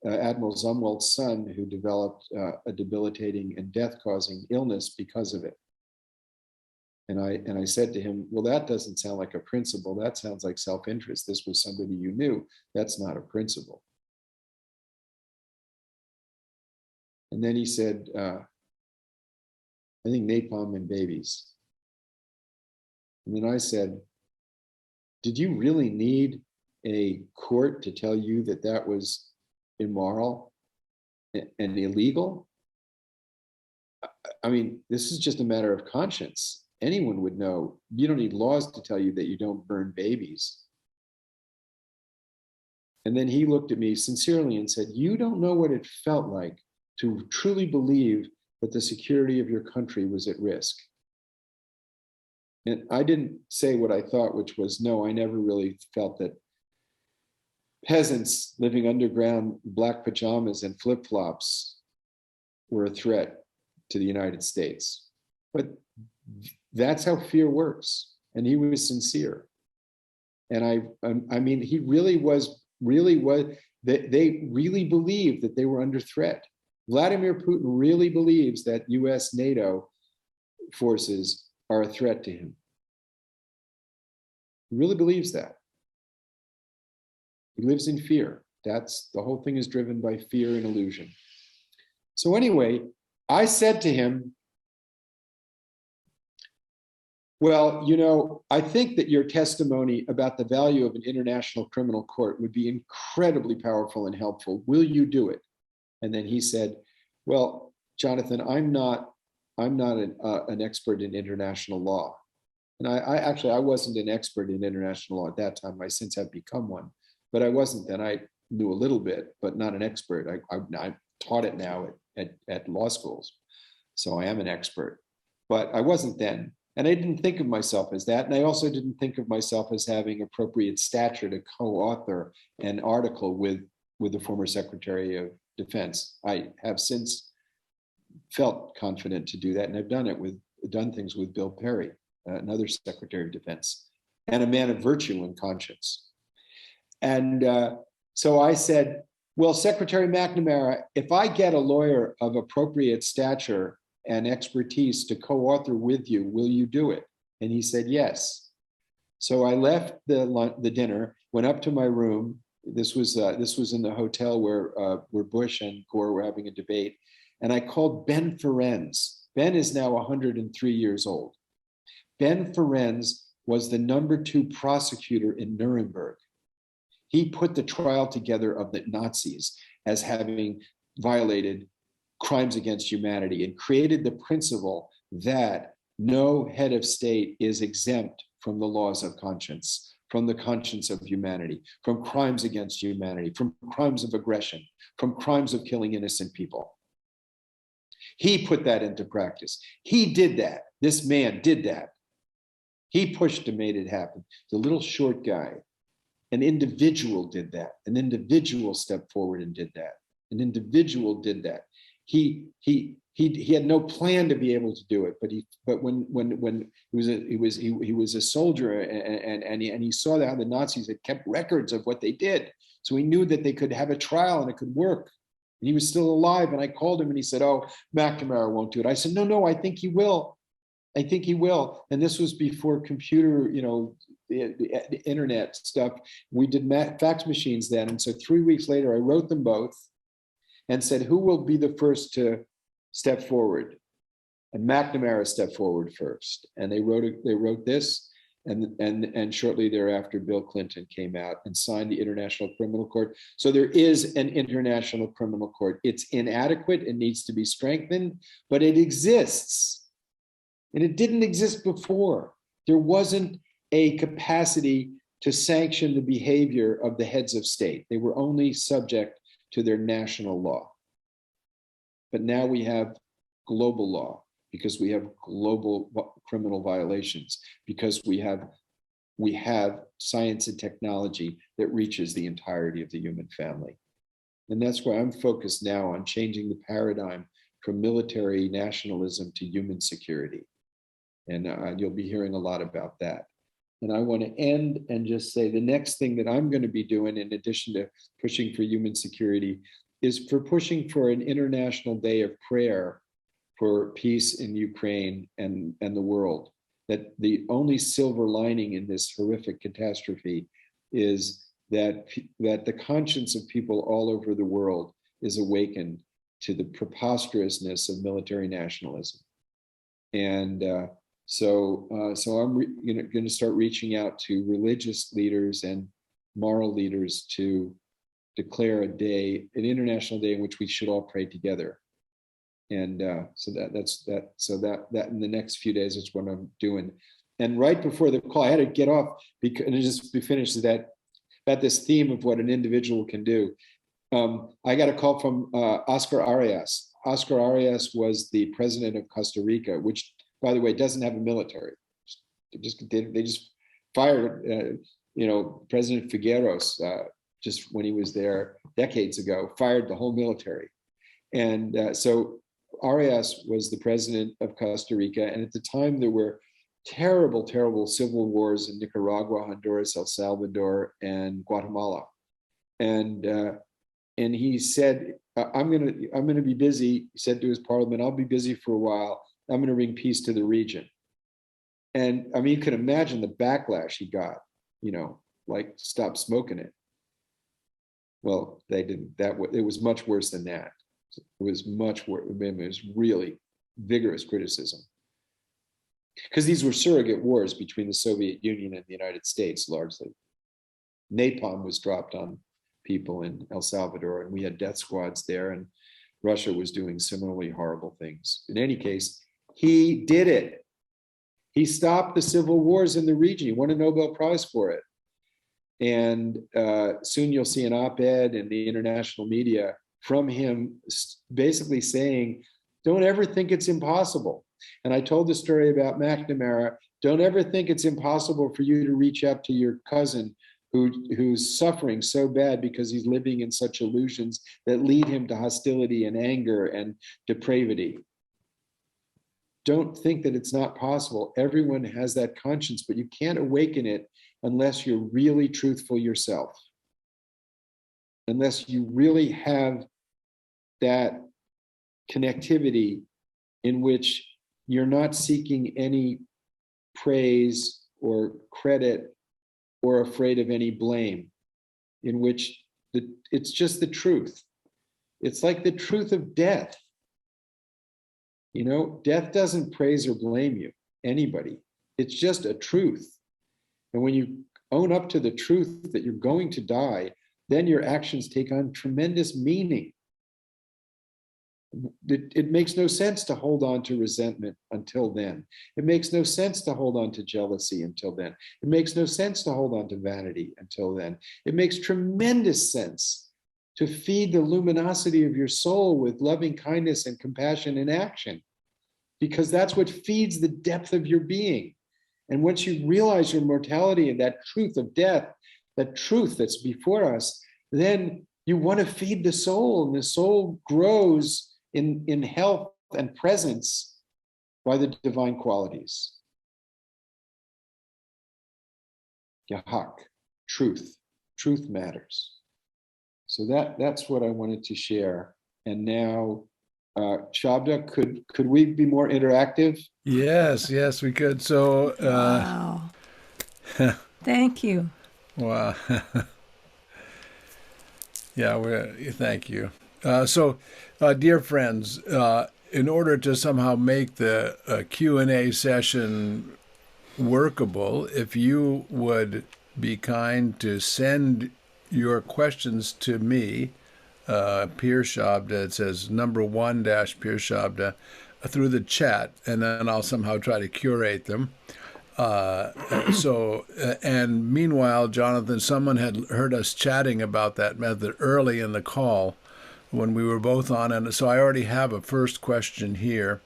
Admiral Zumwalt's son, who developed a debilitating and death-causing illness because of it. And I said to him, well, that doesn't sound like a principle. That sounds like self-interest. This was somebody you knew. That's not a principle. And then he said, I think napalm and babies. And then I said, did you really need a court to tell you that that was immoral and illegal? I mean, this is just a matter of conscience. Anyone would know. You don't need laws to tell you that you don't burn babies. And then he looked at me sincerely and said, you don't know what it felt like to truly believe that the security of your country was at risk. And I didn't say what I thought, which was, no, I never really felt that peasants living underground, black pajamas and flip-flops were a threat to the United States. But that's how fear works. And he was sincere. And I mean, he really was, they really believed that they were under threat. Vladimir Putin really believes that US NATO forces are a threat to him. He really believes that. He lives in fear. That's the whole thing is driven by fear and illusion. So anyway, I said to him, well, you know, I think that your testimony about the value of an international criminal court would be incredibly powerful and helpful. Will you do it? And then he said, well, Jonathan, I'm not an expert in international law. And I wasn't an expert in international law at that time. I since have become one, but I wasn't then. I knew a little bit, but not an expert. I taught it now at law schools. So I am an expert, but I wasn't then. And I didn't think of myself as that. And I also didn't think of myself as having appropriate stature to co-author an article with the former Secretary of Defense. I have since felt confident to do that. And I've done things with Bill Perry, another Secretary of Defense, and a man of virtue and conscience. And so I said, well, Secretary McNamara, if I get a lawyer of appropriate stature and expertise to co-author with you, will you do it? And he said, yes. So I left the dinner, went up to my room. This was in the hotel where Bush and Gore were having a debate. And I called Ben Ferenz. Ben is now 103 years old. Ben Ferenz was the #2 prosecutor in Nuremberg. He put the trial together of the Nazis as having violated crimes against humanity and created the principle that no head of state is exempt from the laws of conscience, from the conscience of humanity, from crimes against humanity, from crimes of aggression, from crimes of killing innocent people. He put that into practice. He did that. This man did that. He pushed and made it happen. The little short guy, an individual did that. An individual stepped forward and did that. An individual did that. He had no plan to be able to do it, but when he was a soldier and he saw how the Nazis had kept records of what they did, so he knew that they could have a trial and it could work. And he was still alive, and I called him and he said, "Oh, McNamara won't do it." I said, "No, I think he will. I think he will." And this was before computer, the internet stuff. We did fax machines then, and so 3 weeks later, I wrote them both and said, who will be the first to step forward? And McNamara stepped forward first. And they wrote this. And shortly thereafter, Bill Clinton came out and signed the International Criminal Court. So there is an International Criminal Court. It's inadequate, it needs to be strengthened, but it exists. And it didn't exist before. There wasn't a capacity to sanction the behavior of the heads of state. They were only subject to their national law. But now we have global law, because we have global criminal violations, because we have science and technology that reaches the entirety of the human family. And that's why I'm focused now on changing the paradigm from military nationalism to human security. And you'll be hearing a lot about that. And I want to end and just say the next thing that I'm going to be doing, in addition to pushing for human security, is for pushing for an international day of prayer for peace in Ukraine and the world. That the only silver lining in this horrific catastrophe is that the conscience of people all over the world is awakened to the preposterousness of military nationalism. And so I'm going to start reaching out to religious leaders and moral leaders to declare an international day in which we should all pray together. And so that in the next few days is what I'm doing. And right before the call, I had to get off because, and just be finished that about this theme of what an individual can do. I got a call from Oscar Arias. Oscar Arias was the president of Costa Rica, which, by the way, doesn't have a military. They just fired, President Figueros, just when he was there decades ago, fired the whole military. And so Arias was the president of Costa Rica. And at the time, there were terrible, terrible civil wars in Nicaragua, Honduras, El Salvador, and Guatemala. And he said, I'm gonna be busy. He said to his parliament, I'll be busy for a while. I'm gonna bring peace to the region. And I mean, you can imagine the backlash he got, like stop smoking it. Well, they didn't, it was much worse than that. It was much worse. It was really vigorous criticism. Because these were surrogate wars between the Soviet Union and the United States, largely. Napalm was dropped on people in El Salvador, and we had death squads there, and Russia was doing similarly horrible things. In any case, he did it. He stopped the civil wars in the region. He won a Nobel Prize for it. And soon you'll see an op-ed in the international media from him basically saying, don't ever think it's impossible. And I told the story about McNamara. Don't ever think it's impossible for you to reach out to your cousin who's suffering so bad because he's living in such illusions that lead him to hostility and anger and depravity. Don't think that it's not possible. Everyone has that conscience, but you can't awaken it unless you're really truthful yourself. Unless you really have that connectivity in which you're not seeking any praise or credit or afraid of any blame, in which it's just the truth. It's like the truth of death. Death doesn't praise or blame anybody. It's just a truth. And when you own up to the truth that you're going to die, then your actions take on tremendous meaning. It makes no sense to hold on to resentment until then. It makes no sense to hold on to jealousy until then. It makes no sense to hold on to vanity until then. It makes tremendous sense to feed the luminosity of your soul with loving kindness and compassion in action, because that's what feeds the depth of your being. And once you realize your mortality and that truth of death, that truth that's before us, then you want to feed the soul, and the soul grows in health and presence by the divine qualities. Yahak, truth matters. So that's what I wanted to share. And now, Shabda, could we be more interactive? Yes, we could. So, wow. Thank you. Wow. Yeah, thank you. So, dear friends, in order to somehow make the Q&A session workable if you would be kind to send your questions to me, Pir Shabda. It says #1 Pir Shabda through the chat, and then I'll somehow try to curate them. And meanwhile, Jonathan, someone had heard us chatting about that method early in the call when we were both on, and so I already have a first question here.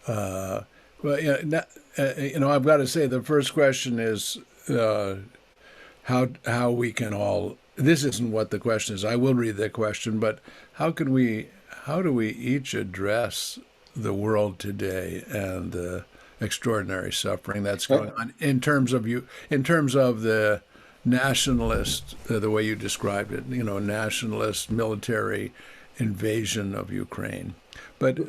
Well, I've got to say the first question is how we can all. This isn't what the question is. I will read the question, but how do we each address the world today and the extraordinary suffering that's going on in terms of the nationalist, the way you described it, nationalist military invasion of Ukraine. But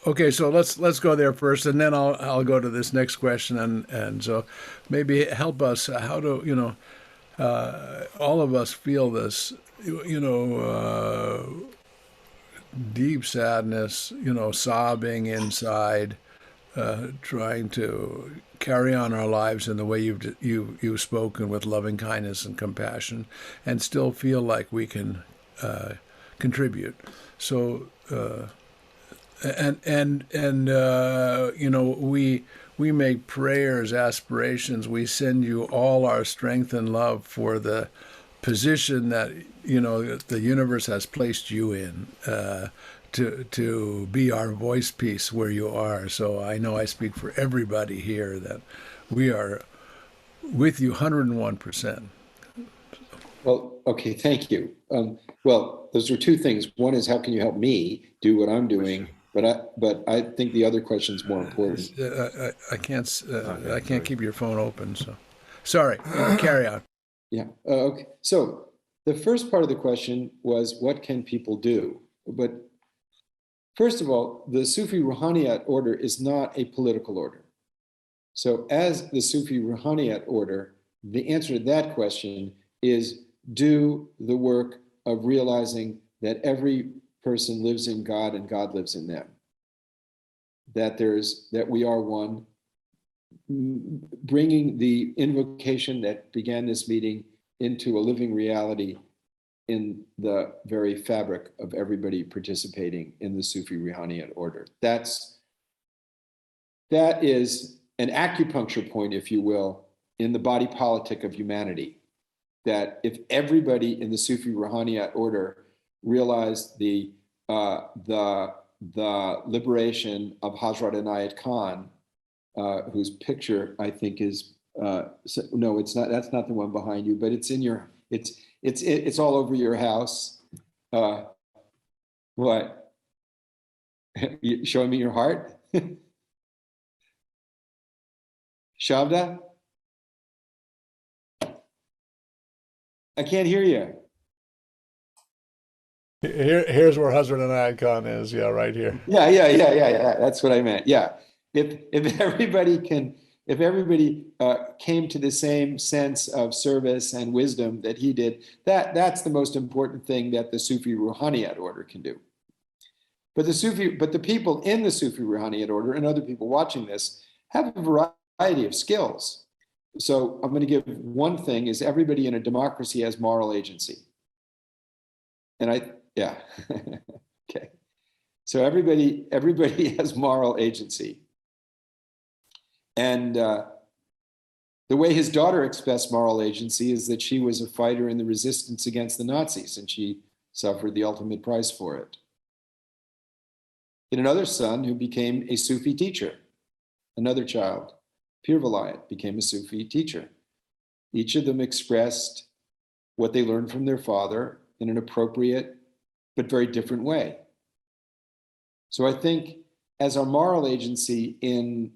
okay, so let's go there first, and then I'll go to this next question, and so maybe help us. How do all of us feel this, deep sadness, sobbing inside, trying to carry on our lives in the way you've spoken with loving kindness and compassion, and still feel like we can contribute. So. We make prayers, aspirations. We send you all our strength and love for the position that the universe has placed you in, to be our voice piece where you are. So I know I speak for everybody here that we are with you 101%. Well, okay, thank you. Well, those are two things. One is how can you help me do what I'm doing? But I think the other question is more important. I can't keep your phone open, so sorry. Carry on. Yeah. Okay. So the first part of the question was, what can people do? But first of all, the Sufi Ruhaniyat order is not a political order. So as the Sufi Ruhaniyat order, the answer to that question is do the work of realizing that every person lives in God and God lives in them. That we are one, bringing the invocation that began this meeting into a living reality in the very fabric of everybody participating in the Sufi Ruhaniyat order. That is an acupuncture point, if you will, in the body politic of humanity. That if everybody in the Sufi Ruhaniyat order realized the liberation of Hazrat Inayat Khan, whose picture I think is no, it's not. That's not the one behind you, but it's in your. It's all over your house. What? You showing me your heart, Shabda? I can't hear you. Here's where Hazrat Inayat Khan is. Yeah, right here. Yeah. That's what I meant. Yeah. If everybody came to the same sense of service and wisdom that he did, that's the most important thing that the Sufi Ruhaniyat order can do. But the people in the Sufi Ruhaniyat order and other people watching this have a variety of skills. So I'm going to give one thing is everybody in a democracy has moral agency. And yeah. Okay. So everybody has moral agency. And the way his daughter expressed moral agency is that she was a fighter in the resistance against the Nazis, and she suffered the ultimate price for it. And another son who became a Sufi teacher, another child, Pir Vilayat, became a Sufi teacher. Each of them expressed what they learned from their father in an appropriate but very different way. So I think as our moral agency in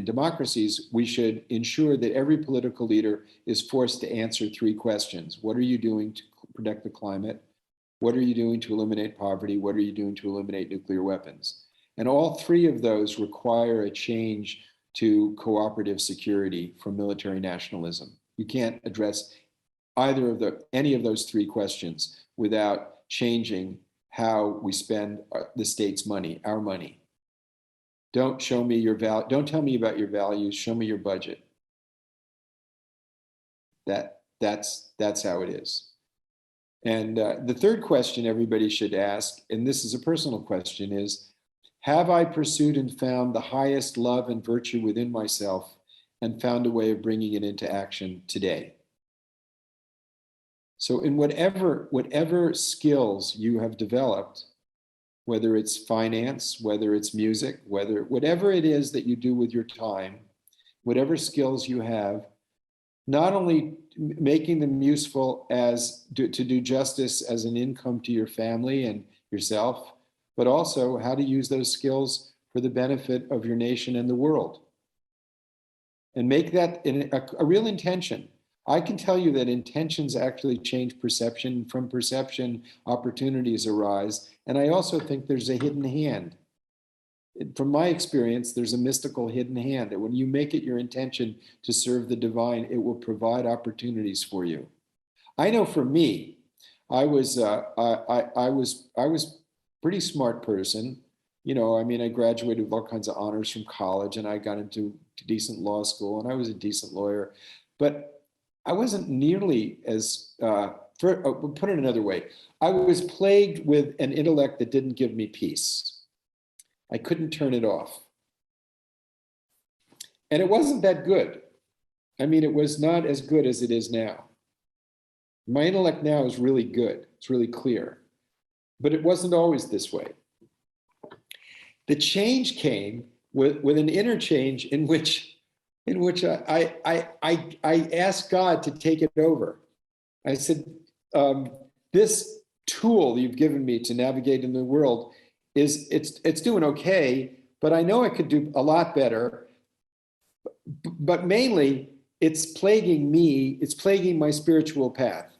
democracies, we should ensure that every political leader is forced to answer three questions. What are you doing to protect the climate? What are you doing to eliminate poverty? What are you doing to eliminate nuclear weapons? And all three of those require a change to cooperative security from military nationalism. You can't address any of those three questions without changing how we spend the state's money, our money. Don't show me your don't tell me about your values, show me your budget. That's how it is. And the third question everybody should ask, and this is a personal question, is, have I pursued and found the highest love and virtue within myself and found a way of bringing it into action today? So in whatever skills you have developed, whether it's finance, whether it's music, whatever it is that you do with your time, whatever skills you have, not only making them useful to do justice as an income to your family and yourself, but also how to use those skills for the benefit of your nation and the world. And make that a real intention. I can tell you that intentions actually change perception. From perception, opportunities arise. And I also think there's a hidden hand. From my experience, there's a mystical hidden hand that when you make it your intention to serve the divine, it will provide opportunities for you. I know for me, I was pretty smart person. You know, I mean, I graduated with all kinds of honors from college, and I got into decent law school, and I was a decent lawyer. But I wasn't nearly as, put it another way, I was plagued with an intellect that didn't give me peace. I couldn't turn it off. And it wasn't that good. I mean, it was not as good as it is now. My intellect now is really good. It's really clear. But it wasn't always this way. The change came with an interchange in which I asked God to take it over. I said, this tool you've given me to navigate in the world it's doing okay, but I know I could do a lot better. But mainly, it's plaguing me. It's plaguing my spiritual path.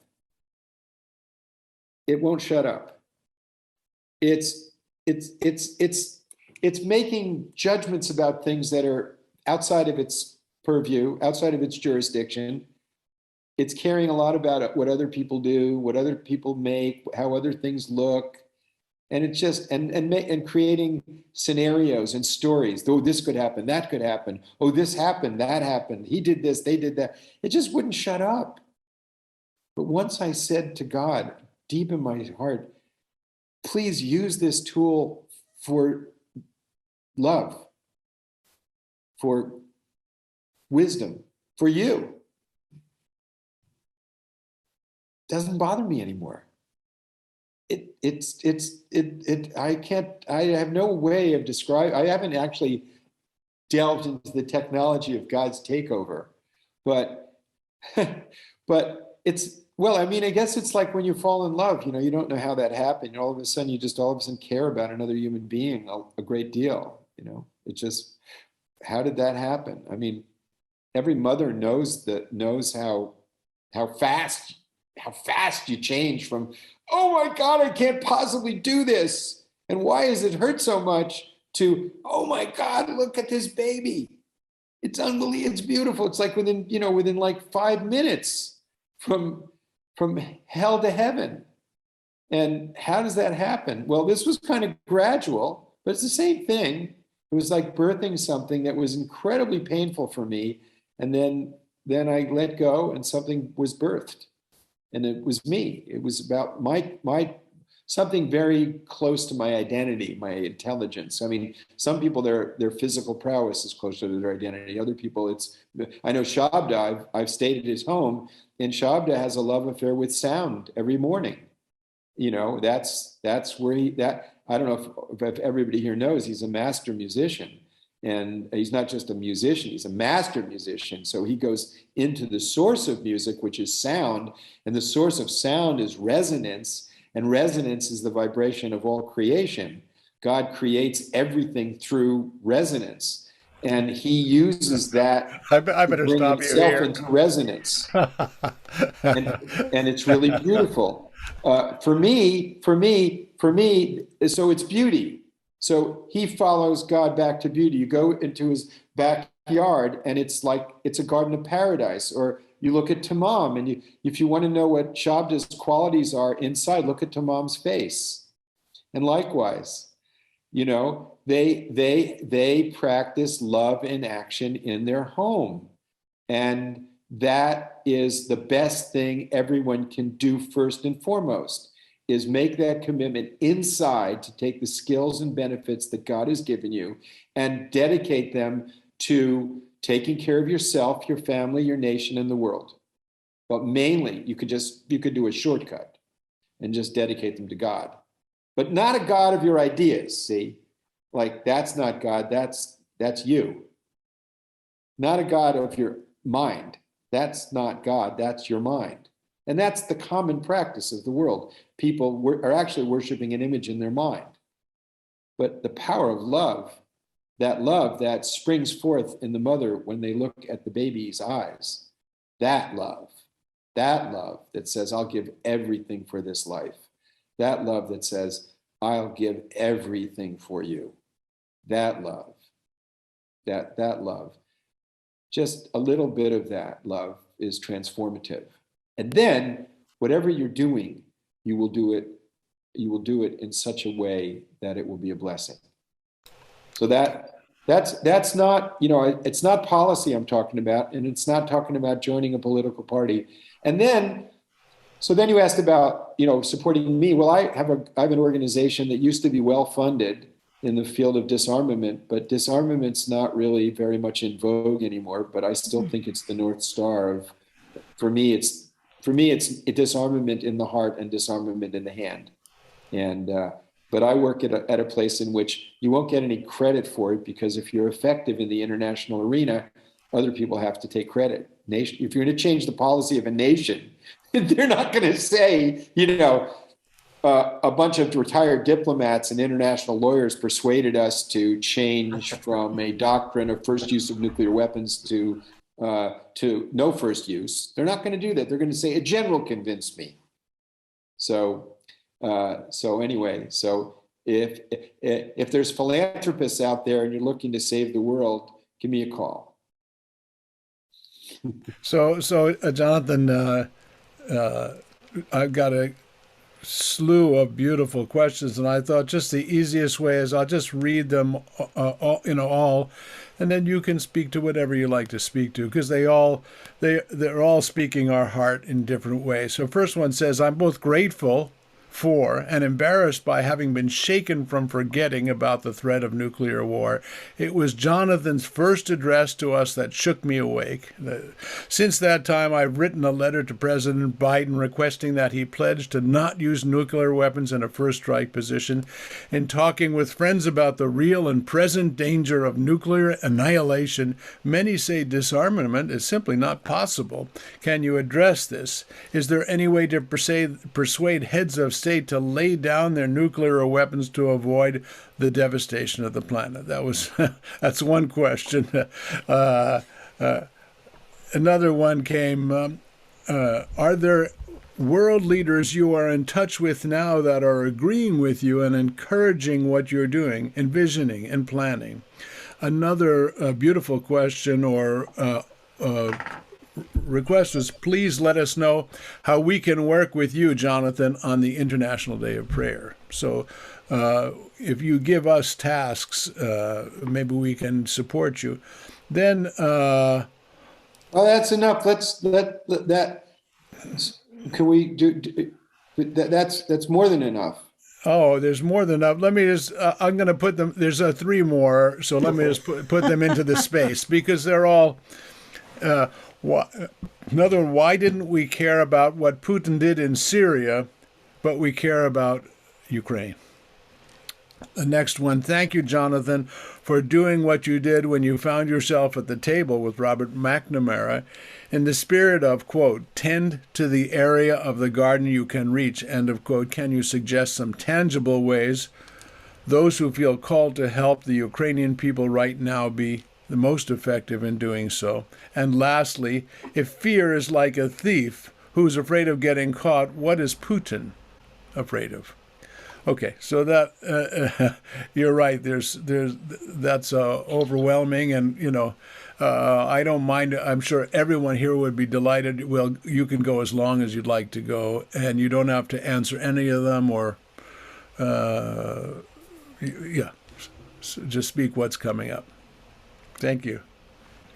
It won't shut up. It's making judgments about things that are outside of its purview, outside of its jurisdiction. It's caring a lot about what other people do, what other people make, how other things look. And it's just, and creating scenarios and stories. Oh, this could happen, that could happen. Oh, this happened, that happened. He did this, they did that. It just wouldn't shut up. But once I said to God, deep in my heart, please use this tool for love, for wisdom, for you. It doesn't bother me anymore. I have no way of describing. I haven't actually delved into the technology of God's takeover, but it's, well, I mean, I guess it's like when you fall in love, you know, you don't know how that happened. And all of a sudden you just all of a sudden care about another human being a great deal, you know. It's just, how did that happen? I mean, every mother knows how fast you change from, oh my God, I can't possibly do this, and why does it hurt so much, to, oh my God, look at this baby. It's unbelievable, it's beautiful. It's like within like 5 minutes from hell to heaven. And how does that happen? Well, this was kind of gradual, but it's the same thing. It was like birthing something that was incredibly painful for me. And then I let go and something was birthed. And it was me. It was about my something very close to my identity, my intelligence. I mean, some people, their physical prowess is closer to their identity. Other people, I know Shabda, I've stayed at his home, and Shabda has a love affair with sound every morning. You know, that's where I don't know if everybody here knows, he's a master musician. And he's not just a musician, he's a master musician. So he goes into the source of music, which is sound. And the source of sound is resonance. And resonance is the vibration of all creation. God creates everything through resonance. And he uses that I better to bring stop you himself here. into resonance. and it's really beautiful. For me, so it's beauty. So he follows God back to beauty. You go into his backyard and it's like, it's a garden of paradise. Or you look at Tamam, and if you want to know what Shabda's qualities are inside, look at Tamam's face. And likewise, You know, they practice love in action in their home. And that is the best thing everyone can do first and foremost, is make that commitment inside to take the skills and benefits that God has given you and dedicate them to taking care of yourself, your family, your nation, and the world. But mainly, you could do a shortcut and just dedicate them to God. But not a God of your ideas, see? Like, that's not God, that's you. Not a God of your mind. That's not God, that's your mind. And that's the common practice of the world. People are actually worshiping an image in their mind. But the power of love that springs forth in the mother when they look at the baby's eyes, that love that says, I'll give everything for this life. That love that says, I'll give everything for you. That love, that love, just a little bit of that love is transformative. And then whatever you're doing, you will do it in such a way that it will be a blessing. So that's not, it's not policy I'm talking about, and it's not talking about joining a political party. And then, so then you asked about, supporting me. Well, I have an organization that used to be well-funded in the field of disarmament, but disarmament's not really very much in vogue anymore, but I still think it's the North Star of, for me, it's disarmament in the heart and disarmament in the hand. And, but I work at a place in which you won't get any credit for it, because if you're effective in the international arena, other people have to take credit. If you're going to change the policy of a nation, they're not going to say, a bunch of retired diplomats and international lawyers persuaded us to change from a doctrine of first use of nuclear weapons to no first use. They're not going to do that. They're going to say a general convinced me. So anyway, if there's philanthropists out there and you're looking to save the world, give me a call. So Jonathan, I've got a slew of beautiful questions, and I thought just the easiest way is I'll just read them all, and then you can speak to whatever you like to speak to, because they're all speaking our heart in different ways. So first one says, I'm both grateful for and embarrassed by having been shaken from forgetting about the threat of nuclear war. It was Jonathan's first address to us that shook me awake. Since that time, I've written a letter to President Biden requesting that he pledge to not use nuclear weapons in a first strike position. In talking with friends about the real and present danger of nuclear annihilation, many say disarmament is simply not possible. Can you address this? Is there any way to persuade heads of state to lay down their nuclear weapons to avoid the devastation of the planet? That's one question. Another one came, are there world leaders you are in touch with now that are agreeing with you and encouraging what you're doing, envisioning and planning? Another beautiful question or request was, please let us know how we can work with you, Jonathan, on the International Day of Prayer. So if you give us tasks, maybe we can support you. Then well, that's enough. Can we do that's more than enough. Oh, there's more than enough. Let me just, I'm going to put them, there's three more, so let me just put them into the space, because they're all, another one, why didn't we care about what Putin did in Syria, but we care about Ukraine? The next one, thank you, Jonathan, for doing what you did when you found yourself at the table with Robert McNamara in the spirit of, quote, tend to the area of the garden you can reach, end of quote. Can you suggest some tangible ways those who feel called to help the Ukrainian people right now be the most effective in doing so? And lastly, if fear is like a thief who's afraid of getting caught, what is Putin afraid of? Okay, so that you're right. That's overwhelming, and I don't mind. I'm sure everyone here would be delighted. Well, you can go as long as you'd like to go, and you don't have to answer any of them. Or yeah, just speak what's coming up. Thank you.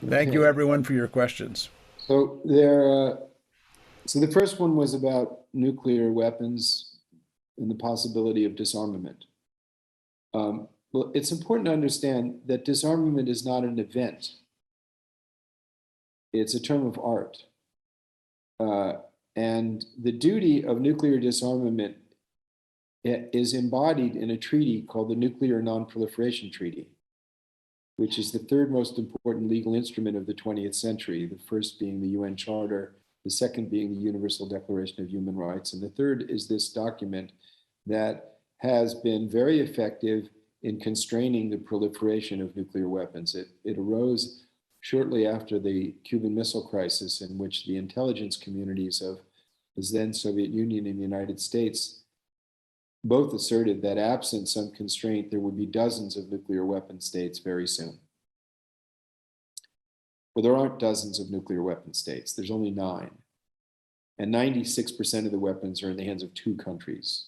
Thank you, everyone, for your questions. So so the first one was about nuclear weapons and the possibility of disarmament. Well, it's important to understand that disarmament is not an event. It's a term of art. And the duty of nuclear disarmament is embodied in a treaty called the Nuclear Non-Proliferation Treaty, which is the third most important legal instrument of the 20th century, the first being the UN Charter, the second being the Universal Declaration of Human Rights, and the third is this document that has been very effective in constraining the proliferation of nuclear weapons. It arose shortly after the Cuban Missile Crisis, in which the intelligence communities of the then Soviet Union and the United States both asserted that absent some constraint, there would be dozens of nuclear weapon states very soon. Well, there aren't dozens of nuclear weapon states. There's only 9. And 96% of the weapons are in the hands of 2 countries.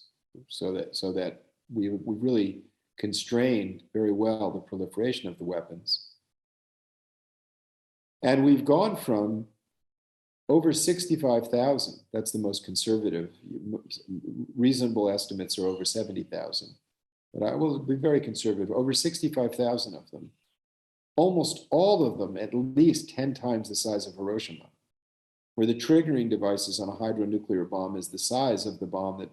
So that we've really constrained very well the proliferation of the weapons. And we've gone from over 65,000, that's the most conservative, reasonable estimates are over 70,000, but I will be very conservative, over 65,000 of them, almost all of them at least 10 times the size of Hiroshima, where the triggering devices on a hydronuclear bomb is the size of the bomb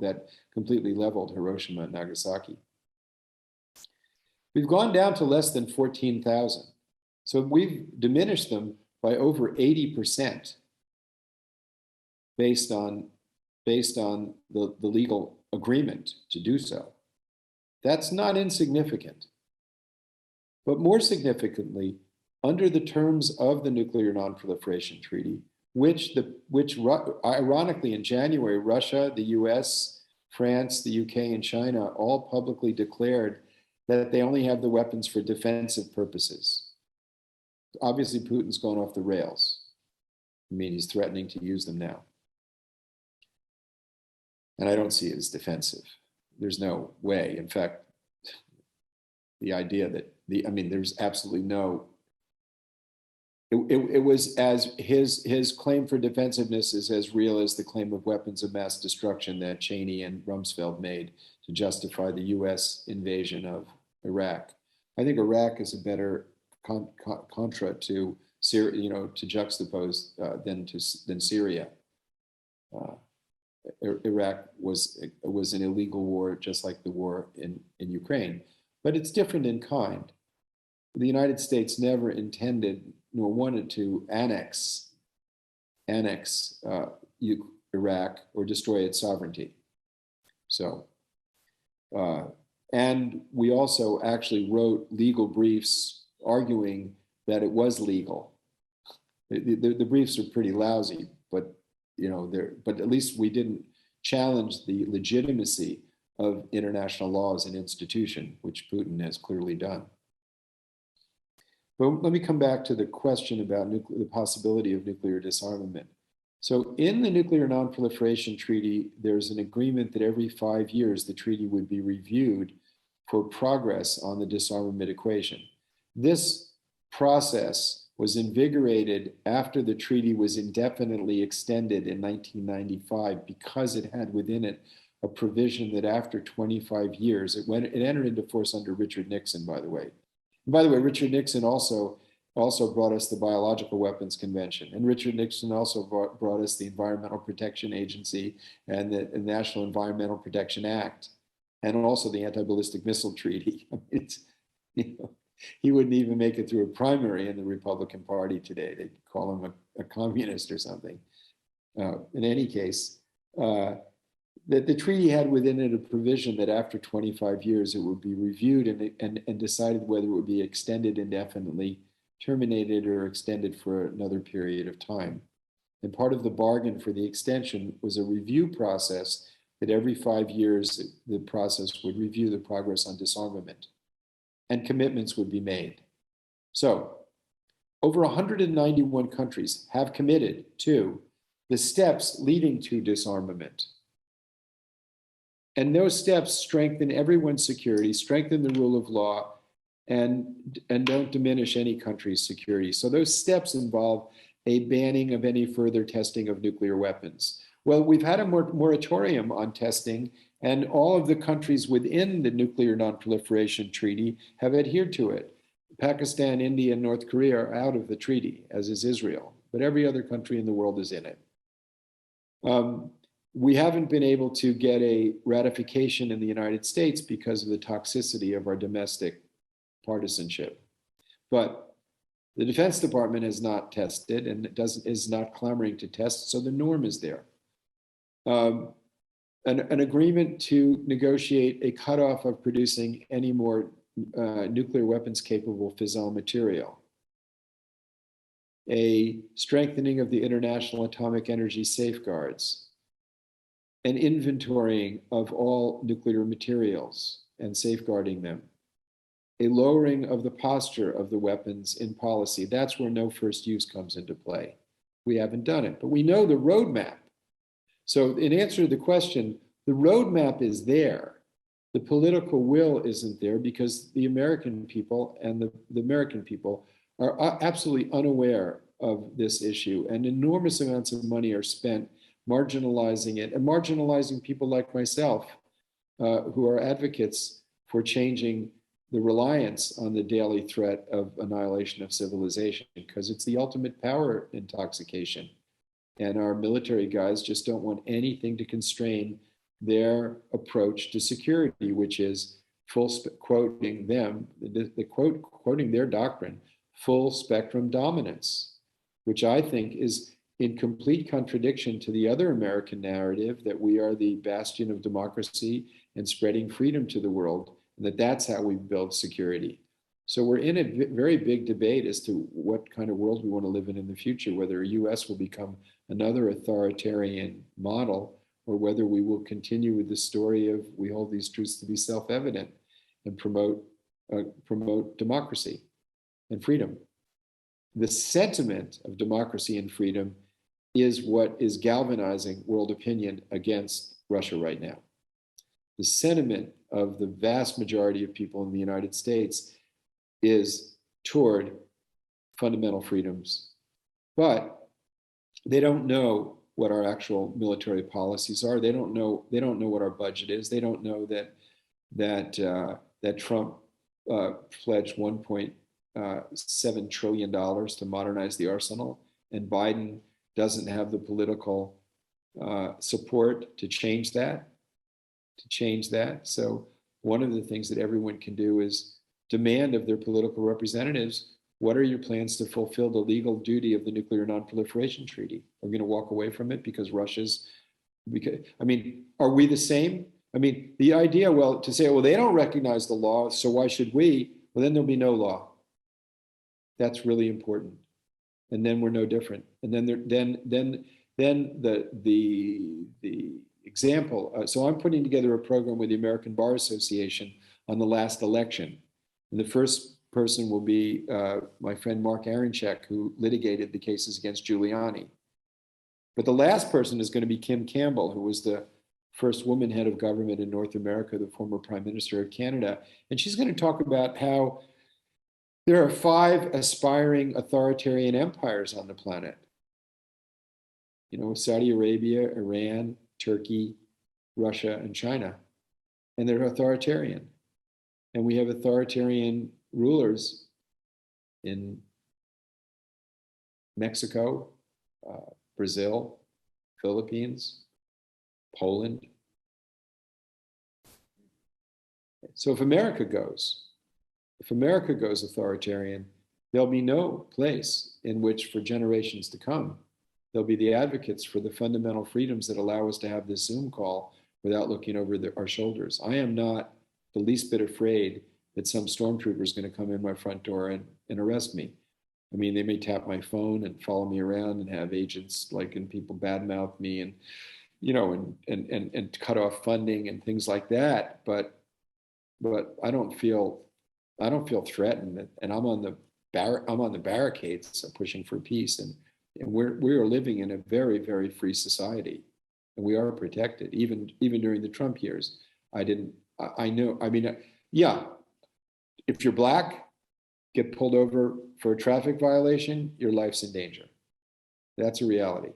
that completely leveled Hiroshima and Nagasaki. We've gone down to less than 14,000. So we've diminished them by over 80% based on the legal agreement to do so. That's not insignificant. But more significantly, under the terms of the Nuclear Non-Proliferation Treaty, which ironically in January, Russia, the US, France, the UK, and China all publicly declared that they only have the weapons for defensive purposes. Obviously, Putin's gone off the rails. I mean, he's threatening to use them now. And I don't see it as defensive. There's no way. In fact, the idea that there's absolutely no, it was as his claim for defensiveness is as real as the claim of weapons of mass destruction that Cheney and Rumsfeld made to justify the US invasion of Iraq. I think Iraq is a better contra to Syria, to juxtapose than Syria. Iraq was an illegal war, just like the war in Ukraine, but it's different in kind. The United States never intended nor wanted to annex Iraq or destroy its sovereignty. So, and we also actually wrote legal briefs arguing that it was legal. The briefs are pretty lousy, but but at least we didn't challenge the legitimacy of international laws and institution, which Putin has clearly done. But let me come back to the question about the possibility of nuclear disarmament. So in the Nuclear Non-Proliferation Treaty, there's an agreement that every 5 years the treaty would be reviewed for progress on the disarmament equation. This process was invigorated after the treaty was indefinitely extended in 1995 because it had within it a provision that after 25 years, it entered into force under Richard Nixon, by the way. And by the way, Richard Nixon also brought us the Biological Weapons Convention. And Richard Nixon also brought us the Environmental Protection Agency and the National Environmental Protection Act, and also the Anti-Ballistic Missile Treaty. He wouldn't even make it through a primary in the Republican Party today. They'd call him a communist or something. In any case, the treaty had within it a provision that after 25 years, it would be reviewed and decided whether it would be extended indefinitely, terminated, or extended for another period of time. And part of the bargain for the extension was a review process that every 5 years, the process would review the progress on disarmament and commitments would be made. So over 191 countries have committed to the steps leading to disarmament. And those steps strengthen everyone's security, strengthen the rule of law, and don't diminish any country's security. So those steps involve a banning of any further testing of nuclear weapons. Well, we've had a moratorium on testing, and all of the countries within the Nuclear Non-Proliferation Treaty have adhered to it. Pakistan, India, and North Korea are out of the treaty, as is Israel, but every other country in the world is in it. We haven't been able to get a ratification in the United States because of the toxicity of our domestic partisanship. But the Defense Department has not tested and is not clamoring to test, so the norm is there. An agreement to negotiate a cutoff of producing any more nuclear weapons capable fissile material. A strengthening of the international atomic energy safeguards. An inventorying of all nuclear materials and safeguarding them. A lowering of the posture of the weapons in policy. That's where no first use comes into play. We haven't done it, but we know the roadmap. So in answer to the question, the roadmap is there. The political will isn't there because the American people and the American people are absolutely unaware of this issue, and enormous amounts of money are spent marginalizing it and marginalizing people like myself who are advocates for changing the reliance on the daily threat of annihilation of civilization, because it's the ultimate power intoxication. And our military guys just don't want anything to constrain their approach to security, which is quoting them, quoting their doctrine, full spectrum dominance, which I think is in complete contradiction to the other American narrative that we are the bastion of democracy and spreading freedom to the world, and that's how we build security. So we're in a very big debate as to what kind of world we want to live in the future, whether the US will become another authoritarian model, or whether we will continue with the story of we hold these truths to be self-evident and promote democracy and freedom. The sentiment of democracy and freedom is what is galvanizing world opinion against Russia right now. The sentiment of the vast majority of people in the United States is toward fundamental freedoms, but they don't know what our actual military policies are. They don't know what our budget is. They don't know that Trump pledged $1.7 trillion to modernize the arsenal, and Biden doesn't have the political support to change that. So one of the things that everyone can do is demand of their political representatives, what are your plans to fulfill the legal duty of the Nuclear Non-Proliferation Treaty? Are we going to walk away from it because are we the same? I mean, the idea, to say, they don't recognize the law, so why should we? Well, then there'll be no law. That's really important. And then we're no different. And then the example, so I'm putting together a program with the American Bar Association on the last election. And the first person will be my friend Mark Aronchek, who litigated the cases against Giuliani. But the last person is going to be Kim Campbell, who was the first woman head of government in North America, the former Prime Minister of Canada. And she's going to talk about how there are 5 aspiring authoritarian empires on the planet. Saudi Arabia, Iran, Turkey, Russia, and China. And they're authoritarian. And we have authoritarian rulers in Mexico, Brazil, Philippines, Poland. So if America goes authoritarian, there'll be no place in which for generations to come, there'll be the advocates for the fundamental freedoms that allow us to have this Zoom call without looking over our shoulders. I am not the least bit afraid that some stormtrooper is going to come in my front door and arrest me. I mean, they may tap my phone and follow me around and have agents and people badmouth me and cut off funding and things like that. But I don't feel threatened, and I'm on the barricades pushing for peace, and we are living in a very, very free society. and we are protected. Even during the Trump years, I know. I mean, yeah, if you're black, get pulled over for a traffic violation, your life's in danger. That's a reality.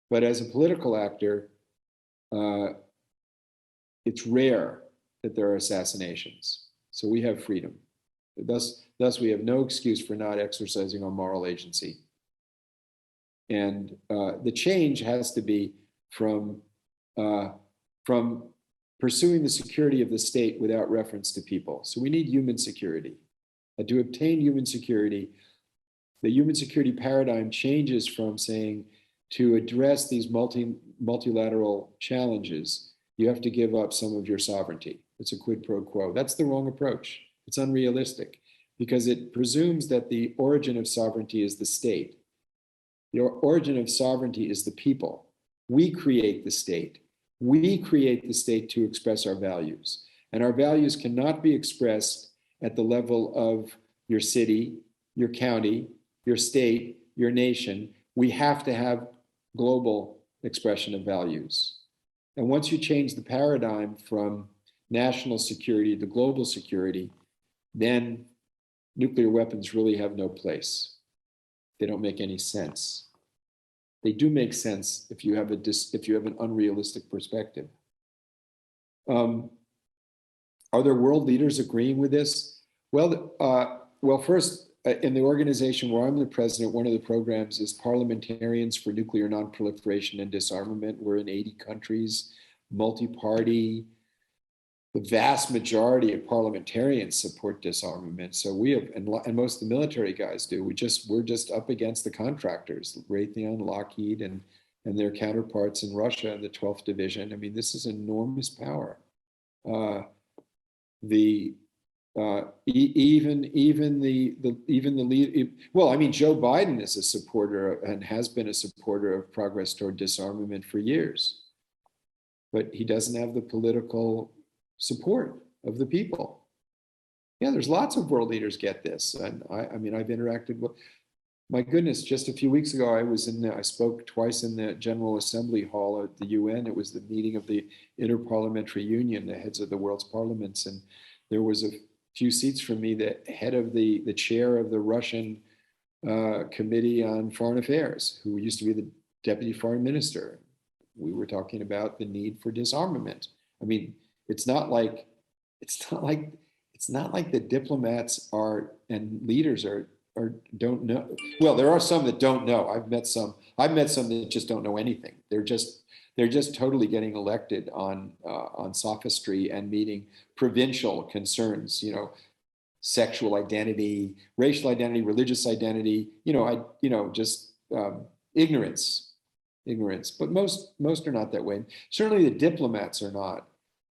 But as a political actor, it's rare that there are assassinations. So we have freedom. Thus, we have no excuse for not exercising our moral agency. And the change has to be from pursuing the security of the state without reference to people. So we need human security. To obtain human security, the human security paradigm changes from saying, to address these multilateral challenges, you have to give up some of your sovereignty. It's a quid pro quo. That's the wrong approach. It's unrealistic because it presumes that the origin of sovereignty is the state. The origin of sovereignty is the people. We create the state. We create the state to express our values. And our values cannot be expressed at the level of your city, your county, your state, your nation. We have to have global expression of values. And once you change the paradigm from national security to global security, then nuclear weapons really have no place. They don't make any sense. They do make sense if you have an unrealistic perspective. Are there world leaders agreeing with this? Well, first, in the organization where I'm the president, one of the programs is Parliamentarians for Nuclear Non-Proliferation and Disarmament. We're in 80 countries, multi-party. The vast majority of parliamentarians support disarmament. So we have, and most of the military guys do. We're just up against the contractors, Raytheon, Lockheed, and their counterparts in Russia in the 12th Division. I mean, this is enormous power. Even the lead. Well, I mean, Joe Biden is a supporter and has been a supporter of progress toward disarmament for years, but he doesn't have the political support of the people. Yeah, there's lots of world leaders get this, and I mean, I've interacted with. My goodness, just a few weeks ago, I spoke twice in the General Assembly Hall at the UN. It was the meeting of the Interparliamentary Union, the heads of the world's parliaments, and there was a few seats from me, the head of the chair of the Russian Committee on Foreign Affairs, who used to be the deputy foreign minister. We were talking about the need for disarmament. I mean, it's not like the diplomats are and leaders are don't know. Well, there are some that don't know. I've met some that just don't know anything. They're just totally getting elected on sophistry and meeting provincial concerns, sexual identity, racial identity, religious identity, just ignorance. But most are not that way. Certainly the diplomats are not.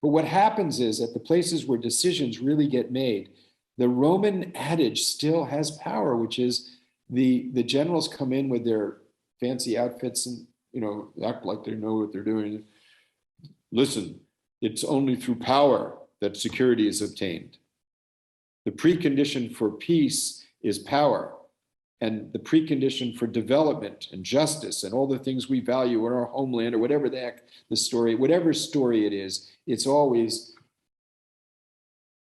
But what happens is at the places where decisions really get made, the Roman adage still has power, which is the generals come in with their fancy outfits and act like they know what they're doing. Listen, it's only through power that security is obtained. The precondition for peace is power. And the precondition for development and justice and all the things we value in our homeland or whatever the heck the story, whatever story it is, it's always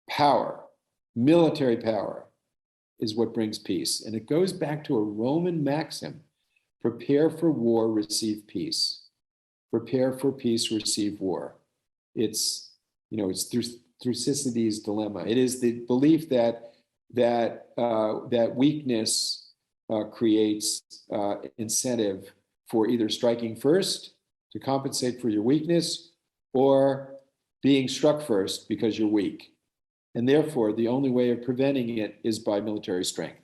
power. Military power is what brings peace. And it goes back to a Roman maxim: prepare for war, receive peace. Prepare for peace, receive war. It's Thucydides' dilemma. It is the belief that weakness creates incentive for either striking first to compensate for your weakness or being struck first because you're weak. And therefore, the only way of preventing it is by military strength.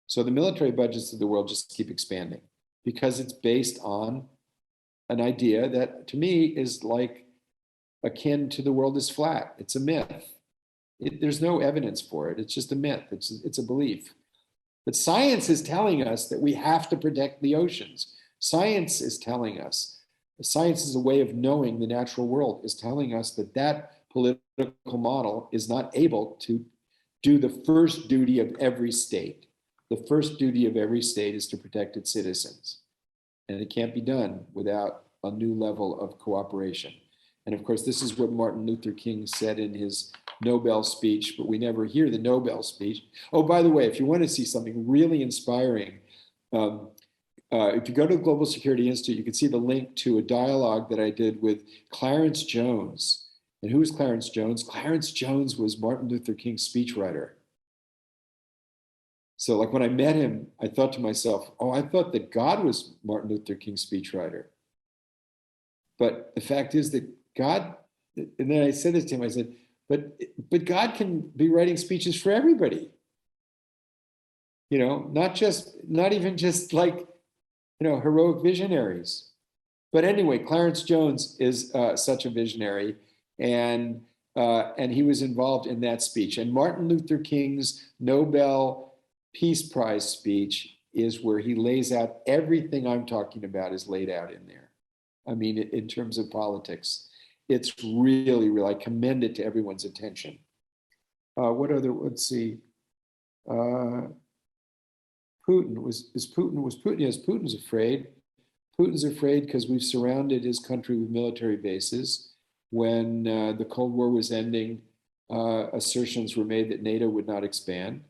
So the military budgets of the world just keep expanding because it's based on an idea that, to me, is like akin to the world is flat. It's a myth. There's no evidence for it. It's just a myth. It's a belief. But science is telling us that we have to protect the oceans. Science is telling us. Science is a way of knowing the natural world, is telling us that political model is not able to do the first duty of every state. The first duty of every state is to protect its citizens. And it can't be done without a new level of cooperation. And of course, this is what Martin Luther King said in his Nobel speech, but we never hear the Nobel speech. Oh, by the way, if you want to see something really inspiring, if you go to the Global Security Institute, you can see the link to a dialogue that I did with Clarence Jones. And who is Clarence Jones? Clarence Jones was Martin Luther King's speechwriter. So like when I met him, I thought to myself, oh, I thought that God was Martin Luther King's speechwriter. But the fact is that God, and then I said this to him, I said, but God can be writing speeches for everybody. You know, not even just like, you know, heroic visionaries. But anyway, Clarence Jones is such a visionary, and he was involved in that speech. And Martin Luther King's Nobel Peace Prize speech is where he lays out everything I'm talking about is laid out in there. I mean, in terms of politics, it's really, really, I commend it to everyone's attention. Let's see. Putin, yes, Putin's afraid. Putin's afraid because we've surrounded his country with military bases. When the Cold War was ending, assertions were made that NATO would not expand.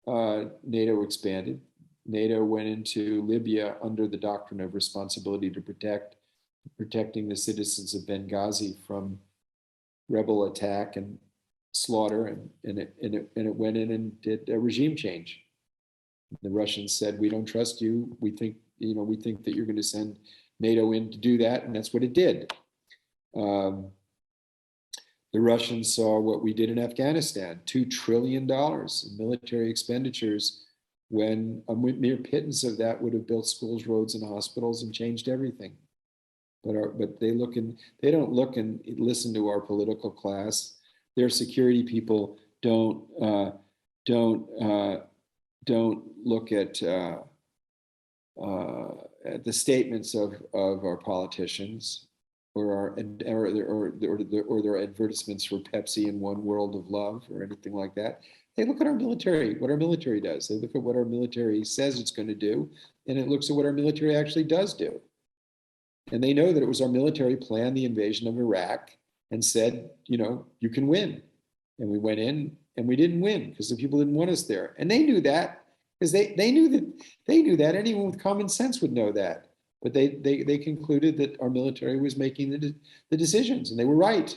NATO expanded. NATO went into Libya under the doctrine of responsibility to protecting the citizens of Benghazi from rebel attack and slaughter, and it went in and did a regime change. The Russians said, "We don't trust you. We think that you're going to send NATO in to do that," and that's what it did. The Russians saw what we did in Afghanistan, $2 trillion in military expenditures, when a mere pittance of that would have built schools, roads, and hospitals and changed everything. But they don't look and listen to our political class. Their security people don't look at the statements of our politicians or their advertisements for Pepsi and One World of Love or anything like that. They look at our military, what our military does. They look at what our military says it's going to do, and it looks at what our military actually does do. And they know that it was our military planned the invasion of Iraq and said, you can win. And we went in and we didn't win because the people didn't want us there. And they knew that because they knew that anyone with common sense would know that. But they concluded that our military was making the decisions, and they were right.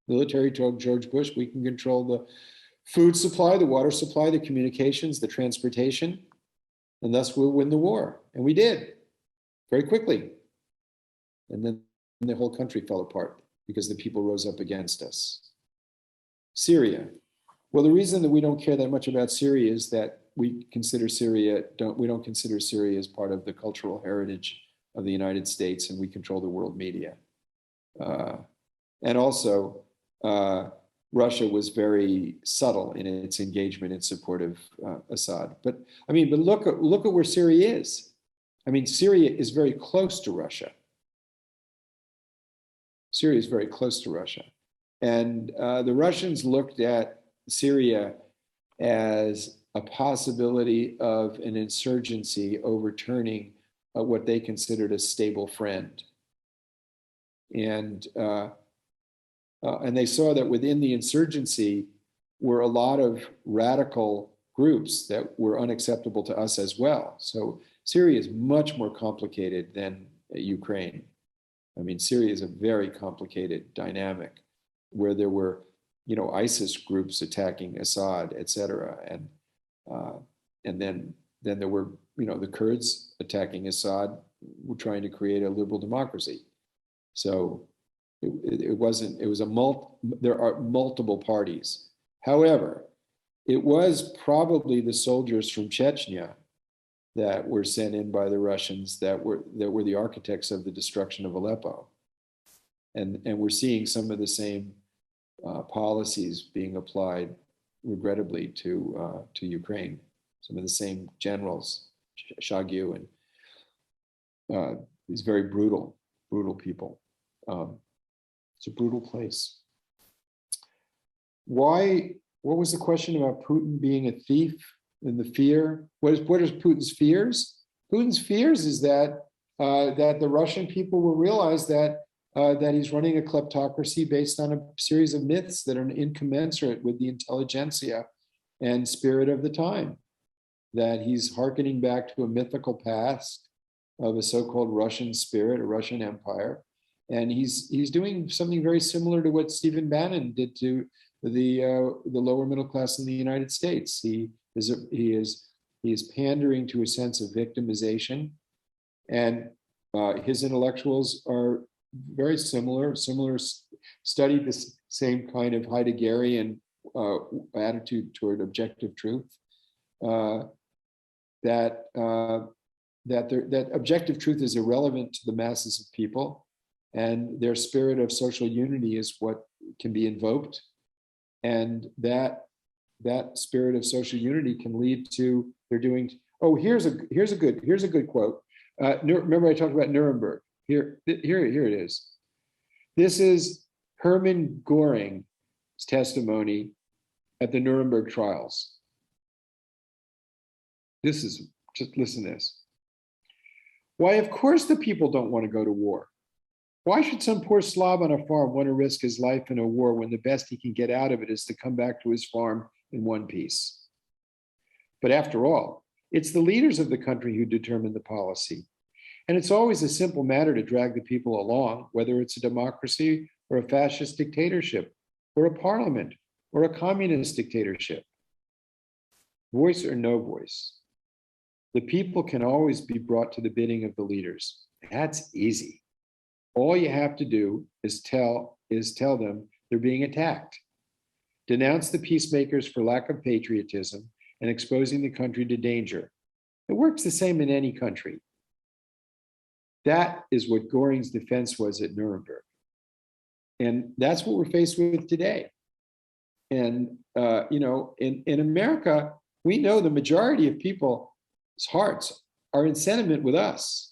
Military told George Bush, we can control the food supply, the water supply, the communications, the transportation, and thus we'll win the war. And we did very quickly. And then the whole country fell apart because the people rose up against us. Syria. Well, the reason that we don't care that much about Syria is that we don't consider Syria as part of the cultural heritage of the United States, and we control the world media. And also, Russia was very subtle in its engagement in support of Assad. But look at where Syria is. I mean, Syria is very close to Russia. Syria is very close to Russia. And the Russians looked at Syria as a possibility of an insurgency overturning what they considered a stable friend. And they saw that within the insurgency were a lot of radical groups that were unacceptable to us as well. So Syria is much more complicated than Ukraine. I mean, Syria is a very complicated dynamic where there were, ISIS groups attacking Assad, et cetera. And then there were, the Kurds attacking Assad, were trying to create a liberal democracy. So there are multiple parties. However, it was probably the soldiers from Chechnya that were sent in by the Russians that were the architects of the destruction of Aleppo. And we're seeing some of the same policies being applied, regrettably, to Ukraine. Some of the same generals, Shoigu, and these very brutal people. It's a brutal place. What was the question about Putin being a thief and the fear? What are Putin's fears? Putin's fears is that that the Russian people will realize that that he's running a kleptocracy based on a series of myths that are incommensurate with the intelligentsia and spirit of the time. That he's hearkening back to a mythical past of a so-called Russian spirit, a Russian empire, and he's doing something very similar to what Stephen Bannon did to the lower middle class in the United States. He is pandering to a sense of victimization, and his intellectuals are very similar, studied the same kind of Heideggerian attitude toward objective truth. That objective truth is irrelevant to the masses of people, and their spirit of social unity is what can be invoked, and that spirit of social unity can lead to they're doing. Oh, here's a good quote. Remember I talked about Nuremberg. Here it is. This is Hermann Göring's testimony at the Nuremberg trials. This is, just listen to this. Why, of course the people don't want to go to war. Why should some poor Slav on a farm want to risk his life in a war when the best he can get out of it is to come back to his farm in one piece? But after all, it's the leaders of the country who determine the policy. And it's always a simple matter to drag the people along, whether it's a democracy or a fascist dictatorship, or a parliament, or a communist dictatorship. Voice or no voice, the people can always be brought to the bidding of the leaders. That's easy. All you have to do is tell them they're being attacked. Denounce the peacemakers for lack of patriotism and exposing the country to danger. It works the same in any country. That is what Göring's defense was at Nuremberg. And that's what we're faced with today. And, in America, we know the majority of people's hearts are in sentiment with us.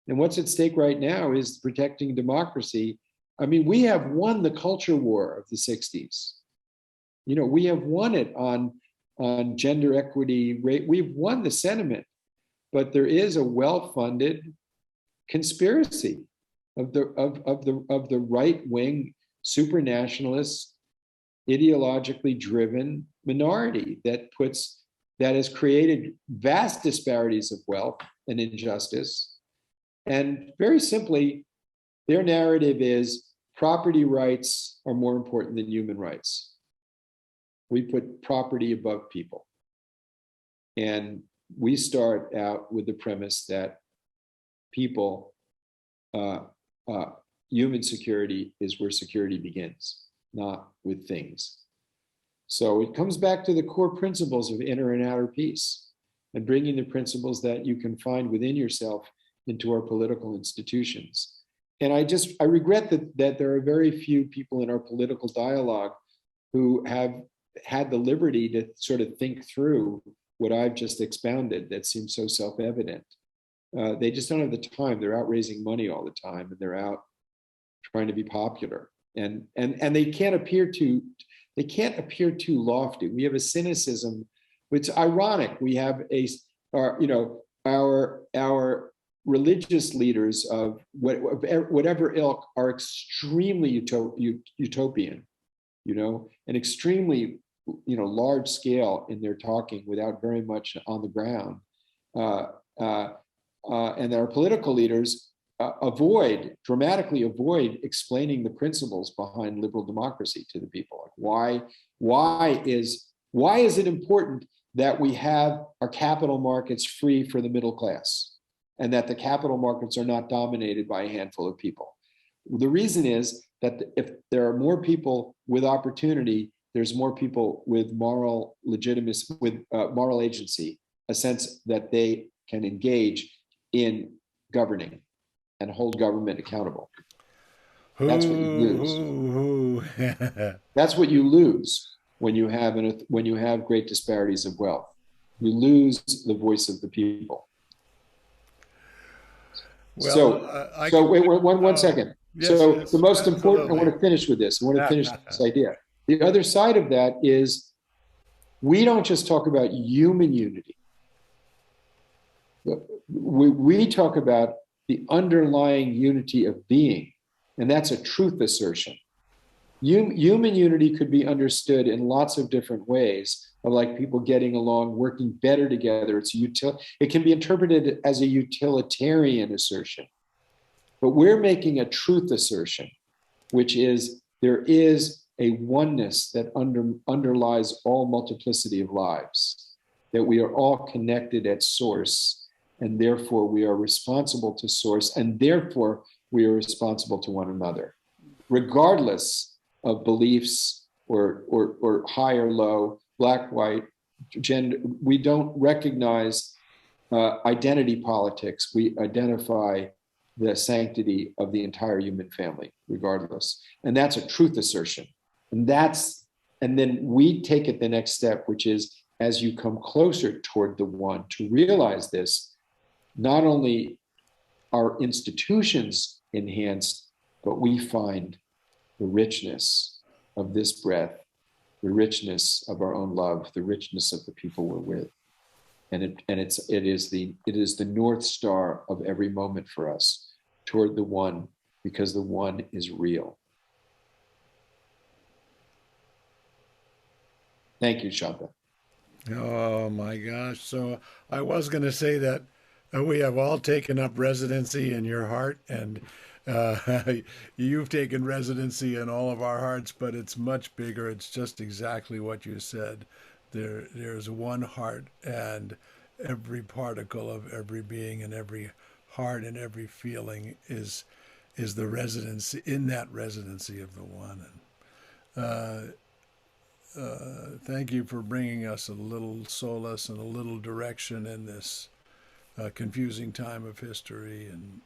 And what's at stake right now is protecting democracy. I mean, we have won the culture war of the 60s. We have won it on gender equity rate. We've won the sentiment. But there is a well-funded conspiracy of the right-wing, supranationalist, ideologically driven minority that has created vast disparities of wealth and injustice. And very simply, their narrative is property rights are more important than human rights. We put property above people. And we start out with the premise that people, human security is where security begins, not with things. So it comes back to the core principles of inner and outer peace, and bringing the principles that you can find within yourself into our political institutions. And I regret that there are very few people in our political dialogue who have had the liberty to sort of think through what I've just expounded that seems so self-evident. They just don't have the time. They're out raising money all the time, and they're out trying to be popular. And they can't appear too lofty. We have a cynicism. It's ironic. We have our religious leaders of whatever ilk are extremely utopian, and extremely large scale in their talking without very much on the ground. And our political leaders dramatically avoid explaining the principles behind liberal democracy to the people. Like why is it important that we have our capital markets free for the middle class, and that the capital markets are not dominated by a handful of people? The reason is that if there are more people with opportunity, there's more people with moral legitimacy, with moral agency, a sense that they can engage in governing and hold government accountable. That's what you lose. That's what you lose when you have great disparities of wealth. You lose the voice of the people. Well, wait, one second. Yes, the most important, I want to finish with this. I want to finish this idea. The other side of that is we don't just talk about human unity. We talk about the underlying unity of being, and that's a truth assertion. Human unity could be understood in lots of different ways, of like people getting along, working better together. It can be interpreted as a utilitarian assertion. But we're making a truth assertion, which is there is a oneness that underlies all multiplicity of lives, that we are all connected at source, and therefore we are responsible to source, and therefore we are responsible to one another, regardless of beliefs or high or low, black, white, gender. We don't recognize identity politics. We identify the sanctity of the entire human family, regardless. And that's a truth assertion. And then we take it the next step, which is as you come closer toward the one, to realize this, not only are institutions enhanced, but we find the richness of this breath, the richness of our own love, the richness of the people we're with. And it is the North Star of every moment for us toward the one, because the one is real. Thank you, Shanta. Oh my gosh. So I was going to say that we have all taken up residency in your heart, and you've taken residency in all of our hearts, but it's much bigger. It's just exactly what you said. There's one heart, and every particle of every being and every heart and every feeling is the residency, in that residency of the one. And thank you for bringing us a little solace and a little direction in this confusing time of history. And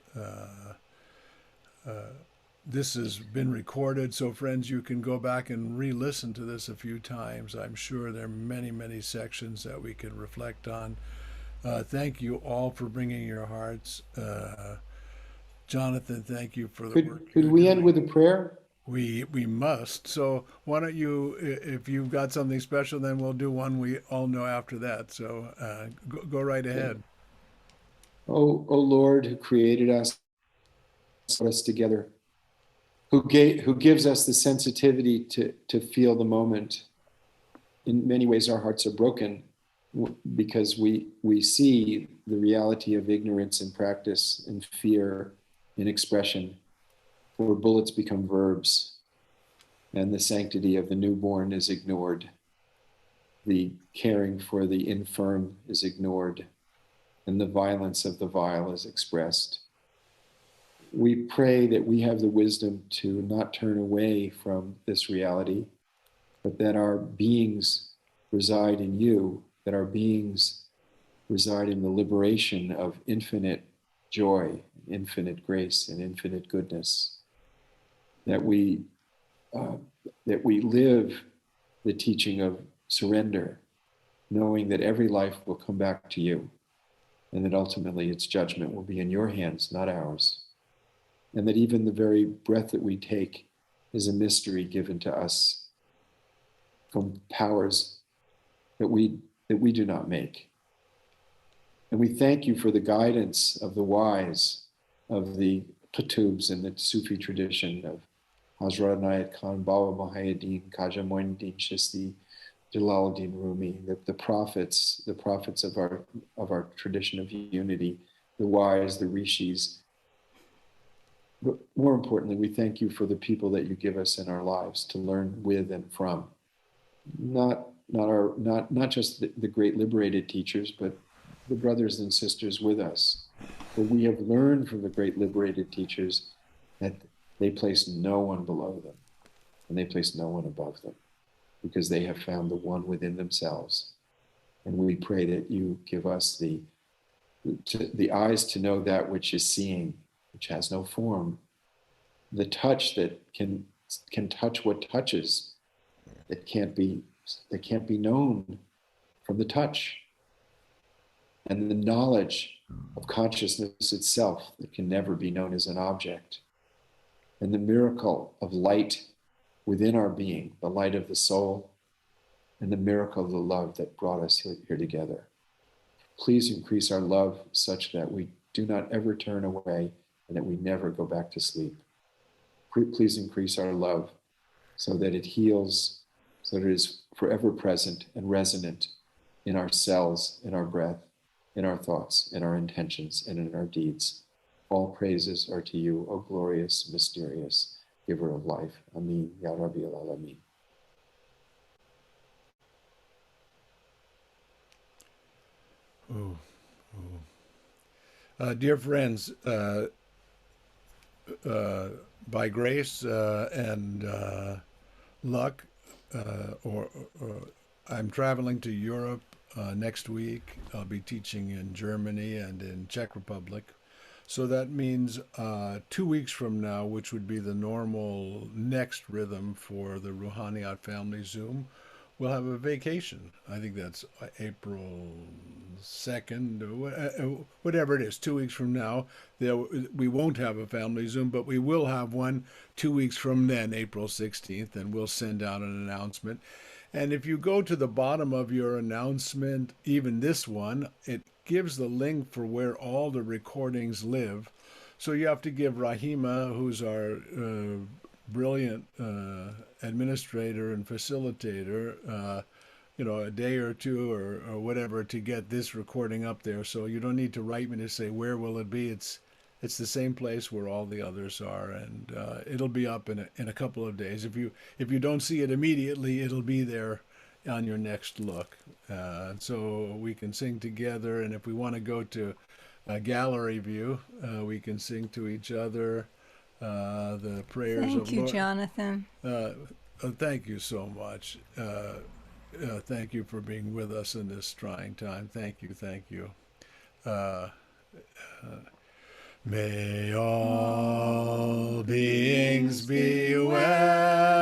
this has been recorded, so friends, you can go back and re-listen to this a few times. I'm sure there are many, many sections that we can reflect on. Thank you all for bringing your hearts. Jonathan, thank you for the work. Could we end with a prayer? We must. So why don't you, if you've got something special, then we'll do one we all know after that. So go right ahead. Oh Lord, who created us, put us together, who gives us the sensitivity to feel the moment. In many ways, our hearts are broken because we see the reality of ignorance in practice and fear in expression, where bullets become verbs and the sanctity of the newborn is ignored. The caring for the infirm is ignored, and the violence of the vile is expressed. We pray that we have the wisdom to not turn away from this reality, but that our beings reside in you, that our beings reside in the liberation of infinite joy, infinite grace, and infinite goodness. That we live the teaching of surrender, knowing that every life will come back to you, and that ultimately its judgment will be in your hands, not ours. And that even the very breath that we take is a mystery given to us from powers that we do not make. And we thank you for the guidance of the wise, of the Qutubs in the Sufi tradition of Hazrat Inayat Khan, Baba Muhyiddin, Khaja Moinuddin Chisti, Jalaluddin Rumi, the prophets of our tradition of unity, the wise, the rishis. But more importantly, we thank you for the people that you give us in our lives to learn with and from. Not just the great liberated teachers, but the brothers and sisters with us. For we have learned from the great liberated teachers that they place no one below them, and they place no one above them, because they have found the one within themselves. And we pray that you give us the eyes to know that which is seeing, which has no form, the touch that can touch what touches, that can't be known from the touch, and the knowledge of consciousness itself that can never be known as an object, and the miracle of light within our being, the light of the soul, and the miracle of the love that brought us here together. Please increase our love such that we do not ever turn away and that we never go back to sleep. Please increase our love so that it heals, so that it is forever present and resonant in our cells, in our breath, in our thoughts, in our intentions, and in our deeds. All praises are to you, O glorious, mysterious giver of life. Amin, Ya Rabbi al-Alamin. Dear friends, by grace and luck, I'm traveling to Europe next week. I'll be teaching in Germany and in Czech Republic. So that means 2 weeks from now, which would be the normal next rhythm for the Rouhaniot Family Zoom, we'll have a vacation. I think that's April 2nd, or whatever it is, 2 weeks from now. We won't have a family Zoom, but we will have one 2 weeks from then, April 16th, and we'll send out an announcement. And if you go to the bottom of your announcement, even this one, it gives the link for where all the recordings live. So you have to give Rahima, who's our brilliant administrator and facilitator, a day or two or whatever to get this recording up there. So you don't need to write me to say where will it be. It's the same place where all the others are, and it'll be up in a couple of days. If you don't see it immediately, it'll be there on your next look. So we can sing together, and if we want to go to a gallery view, we can sing to each other. The prayers Thank of you, Lord. Jonathan. Thank you so much. Thank you for being with us in this trying time. Thank you. May all beings be well.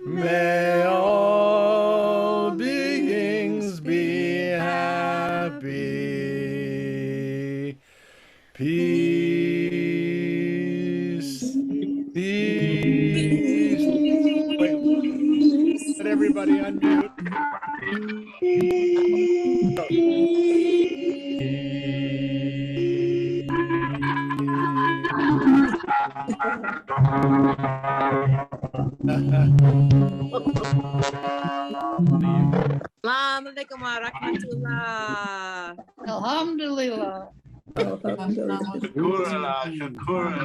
May all beings be happy. Peace. Wait, let everybody unmute. Assalamualaikum warahmatullah. Alhamdulillah. Shukura.